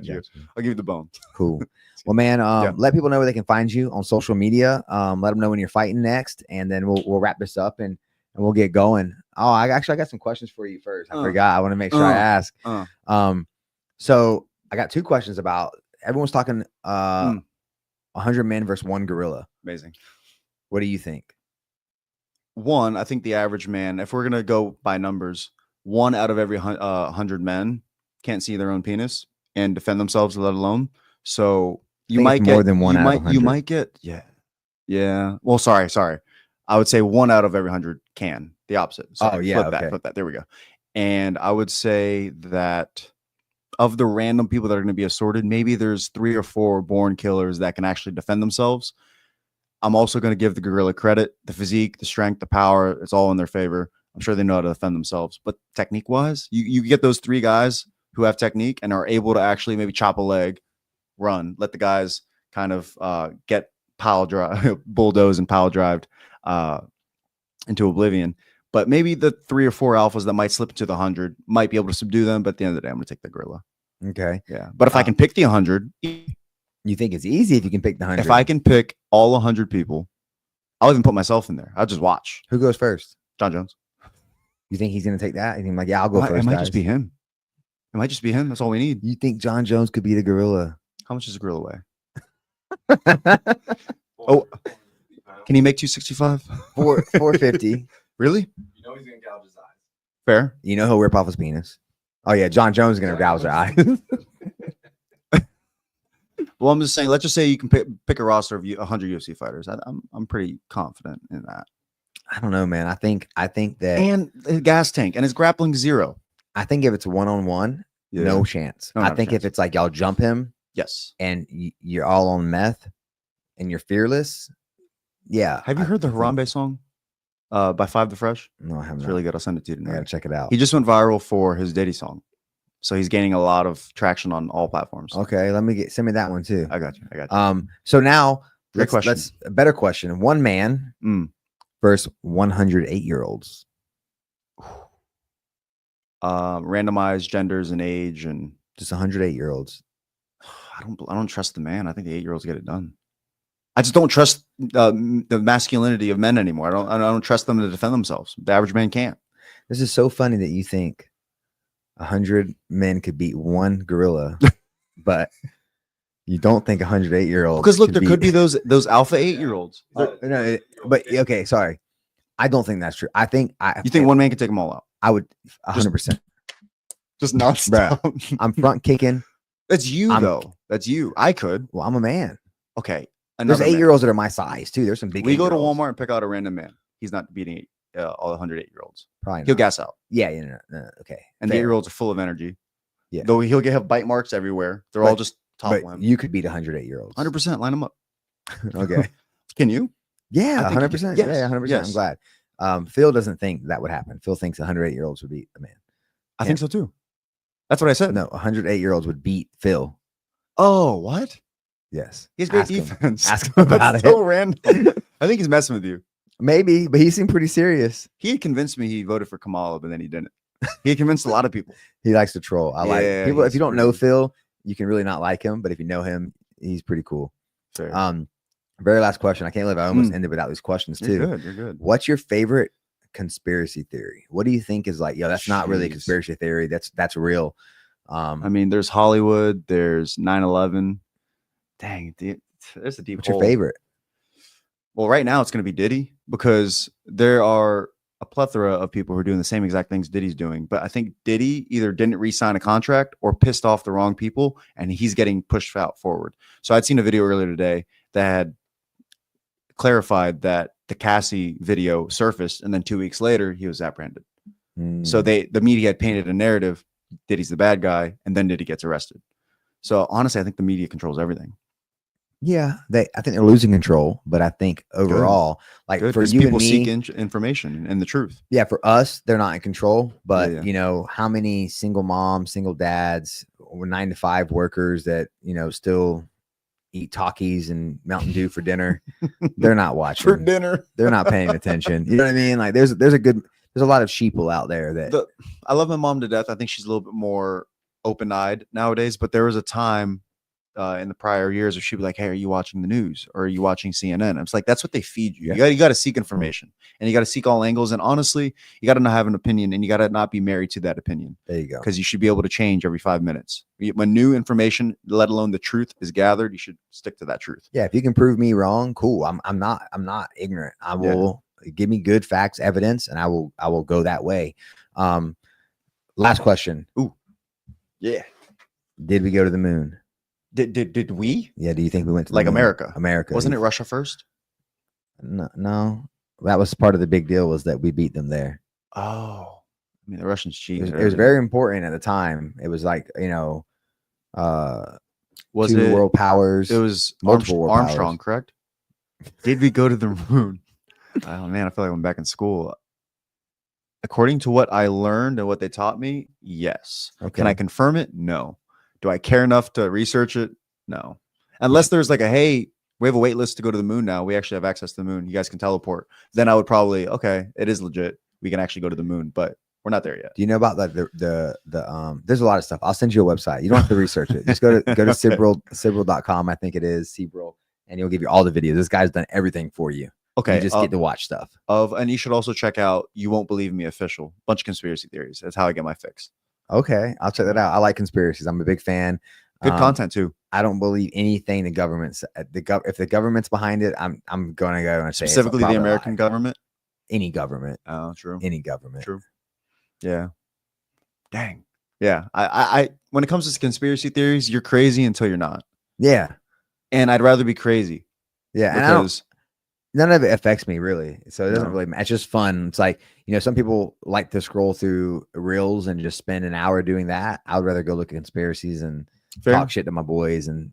give you the bone. Cool. Well, man, Yeah. let people know where they can find you on social media. Let them know when you're fighting next, and then we'll wrap this up and we'll get going. Oh, I got some questions for you first. I forgot. I want to make sure I ask. So I got 2 questions about. Everyone's talking 100 men versus 1 gorilla. Amazing. What do you think? One, I think the average man, if we're gonna go by numbers, 1 out of every 100 men can't see their own penis and defend themselves, let alone. So you might get more than 1 out of 100. You might get yeah. Well, sorry. I would say 1 out of every 100 can. The opposite. Sorry, flip that. There we go. And I would say that of the random people that are going to be assorted, maybe there's 3 or 4 born killers that can actually defend themselves. I'm also going to give the gorilla credit. The physique, the strength, the power, it's all in their favor. I'm sure they know how to defend themselves. But technique-wise, you get those 3 guys who have technique and are able to actually maybe chop a leg, run, let the guys kind of get bulldozed and pile drived into oblivion. But maybe the 3 or 4 alphas that might slip into the 100 might be able to subdue them. But at the end of the day, I'm going to take the gorilla. Okay. Yeah. But if I can pick the 100, you think it's easy if you can pick the 100? if I can pick all 100 people, I'll even put myself in there. I'll just watch. Who goes first? John Jones. You think he's going to take that? You think like, yeah, I'll go first. It might guys. just be him. It might just be him. That's all we need. You think John Jones could be the gorilla? How much does a gorilla weigh? Oh, can he make 265? 450. Really? You know he's gonna gouge his eyes. Fair. You know he'll rip off his penis. Oh yeah, John Jones is gonna gouge their eye. Well, I'm just saying. Let's just say you can pick a roster of 100 UFC fighters. I'm pretty confident in that. I don't know, man. I think that, And the gas tank and his grappling 0. I think if it's 1-on-1, no chance. No, I not a think chance. if it's like y'all jump him Yes. and you're all on meth and you're fearless, yeah. Have you heard the Harambe song by Five the Fresh? No, I haven't. It's really good. I'll send it to you I gotta tonight. check it out. He just went viral for his Diddy song, so he's gaining a lot of traction on all platforms. Okay, send me that one too. I got you. So now Great question. let's a better question. 1 man versus 108-year-olds. Randomized genders and age, and Just 108-year-olds. I don't trust the man. I think the 8-year-olds get it done. I just don't trust the masculinity of men anymore. I don't trust them to defend themselves. The average man can't. This is so funny that you think 100 men could beat 1 gorilla, but you don't think 108-year-olds. Because look, there could be those alpha 8-year-olds. No, but okay, sorry. I don't think that's true. I think You think one man can take them all out? I would 100%. Just nonstop. I'm front kicking. That's you though. That's you. I could. Well, I'm a man. Okay. There's 8-year-olds that are my size too. There's some big. We go to 8-year-olds. Walmart and pick out a random man. He's not beating all 108-year-olds. Probably He'll not. gas out. Yeah, no, okay. And the Fair. 8-year-olds are full of energy. Yeah. Though he'll have bite marks everywhere. They're all just But top you could beat 108-year-olds. 100%. Line them up. Okay. Can you? Yeah, I think you 100%. can. Yeah, 100%. Yes. I'm glad. Phil doesn't think that would happen. Phil thinks 108-year-olds would beat a man. I think so too. That's what I said. No, 108-year-olds would beat Phil. Oh, what? Yes. He has great Ask him. defense. Ask him about That's it. so random. I think he's messing with you. Maybe, but he seemed pretty serious. He had convinced me he voted for Kamala, but then he didn't. He had convinced a lot of people. He likes to troll. I like Yeah, people. If he's you don't know pretty- Phil, you can really not like him. But if you know him, he's pretty cool. Fair. Very last question. I can't believe I almost ended without these questions too. You're good. You're good. What's your favorite conspiracy theory? What do you think is like, that's not really a Jeez. conspiracy theory. That's real. I mean, there's Hollywood, there's 9/11, Dang, there's a deep What's hole. your favorite? Well, right now it's going to be Diddy because there are a plethora of people who are doing the same exact things Diddy's doing. But I think Diddy either didn't re-sign a contract or pissed off the wrong people, and he's getting pushed out forward. So I'd seen a video earlier today that had clarified that the Cassie video surfaced, and then 2 weeks later he was apprehended. So the media had painted a narrative, Diddy's the bad guy, and then Diddy gets arrested. So honestly, I think the media controls everything. Yeah, I think they're losing control, but I think overall, like Good, for 'cause you people and me, seek information and the truth. yeah, for us, they're not in control. But Yeah. you know, how many single moms, single dads, or 9-to-5 workers that still eat Takis and Mountain Dew for dinner? They're not watching for dinner. They're not paying attention. You know what I mean? Like there's a lot of sheeple out there that I love my mom to death. I think she's a little bit more open-eyed nowadays, but there was a time in the prior years where she'd be like, hey, are you watching the news or are you watching CNN? I was like, that's what they feed you. Yeah. You got to seek information and you got to seek all angles. And honestly, you got to have an opinion and you got to not be married to that opinion. There you go. Because you should be able to change every 5 minutes. When new information, let alone the truth, is gathered, you should stick to that truth. Yeah, if you can prove me wrong, cool. I'm not ignorant. I will give me good facts, evidence, and I will go that way. Last question. Ooh. Yeah. Did we go to the moon? Did we? Yeah, do you think we went to the Like moon? America? America. Wasn't it Russia first? No. That was part of the big deal, was that we beat them there. Oh. I mean, the Russians cheated. It was very important at the time. It was like, was two it world powers. It was multiple world Armstrong, powers. correct? Did we go to the moon? Oh man, I feel like I'm back in school. According to what I learned and what they taught me, yes. Okay. Can I confirm it? No. Do I care enough to research it? No. Unless there's like hey, we have a wait list to go to the moon now. We actually have access to the moon. You guys can teleport. Then I would probably, okay, it is legit. We can actually go to the moon, but we're not there yet. Do you know about the there's a lot of stuff. I'll send you a website. You don't have to research it. Just go to Surreal.com, I think it is, Surreal, and he'll give you all the videos. This guy's done everything for you. Okay. You just get to watch stuff. And you should also check out You Won't Believe Me Official. Bunch of conspiracy theories. That's how I get my fix. Okay, I'll check that out. I like conspiracies. I'm a big fan. Good content too. I don't believe anything the government's if the government's behind it, I'm gonna go and say Specifically the American government. Any government. Oh, true. Any government. True. Yeah. Dang. Yeah. I when it comes to conspiracy theories, you're crazy until you're not. Yeah. And I'd rather be crazy. Yeah. Because none of it affects me really. So it doesn't No. really matter. It's just fun. It's like, some people like to scroll through reels and just spend an hour doing that. I would rather go look at conspiracies and talk shit to my boys and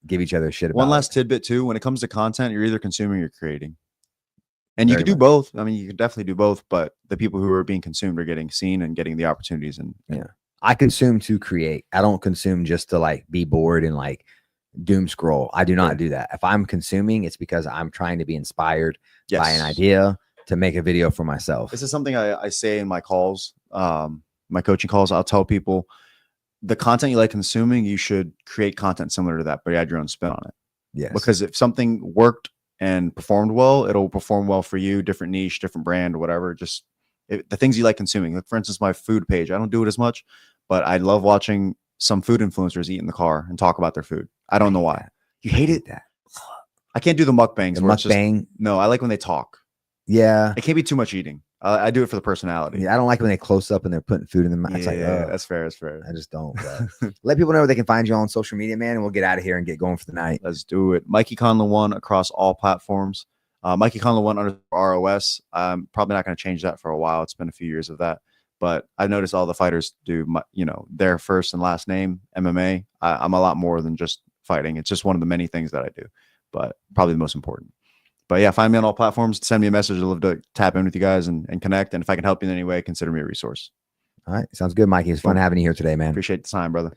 give each other shit about one last it. tidbit too. When it comes to content, you're either consuming or you're creating. And you Very can do much. both. I mean, you can definitely do both, but the people who are being consumed are getting seen and getting the opportunities. And I consume to create. I don't consume just to like be bored and like doom scroll. I do not do that. If I'm consuming, it's because I'm trying to be inspired by an idea to make a video for myself. This is something I say in my calls, my coaching calls. I'll tell people the content you like consuming, you should create content similar to that, but you add your own spin on it. Yes. Because if something worked and performed well, it'll perform well for you, different niche, different brand, whatever. Just the things you like consuming. Like for instance, my food page, I don't do it as much, but I love watching some food influencers eat in the car and talk about their food. I don't know why. You hated that. I can't do the mukbangs. The where it's just- mukbang. no, I like when they talk. Yeah. It can't be too much eating. I do it for the personality. Yeah. I don't like when they close up and they're putting food in the mouth. It's like, Yeah, oh, that's fair. That's fair. I just don't. But let people know where they can find you on social media, man, and we'll get out of here and get going for the night. Let's do it. Mikey Conlon 1 across all platforms. Mikey Conlon 1 under ROS. I'm probably not going to change that for a while. It's been a few years of that, but I noticed all the fighters do, their first and last name MMA. I'm a lot more than just fighting. It's just one of the many things that I do, but probably the most important. But yeah, find me on all platforms. Send me a message. I'd love to tap in with you guys and connect. And if I can help you in any way, consider me a resource. All right. Sounds good, Mikey. It's fun having you here today, man. Appreciate the time, brother.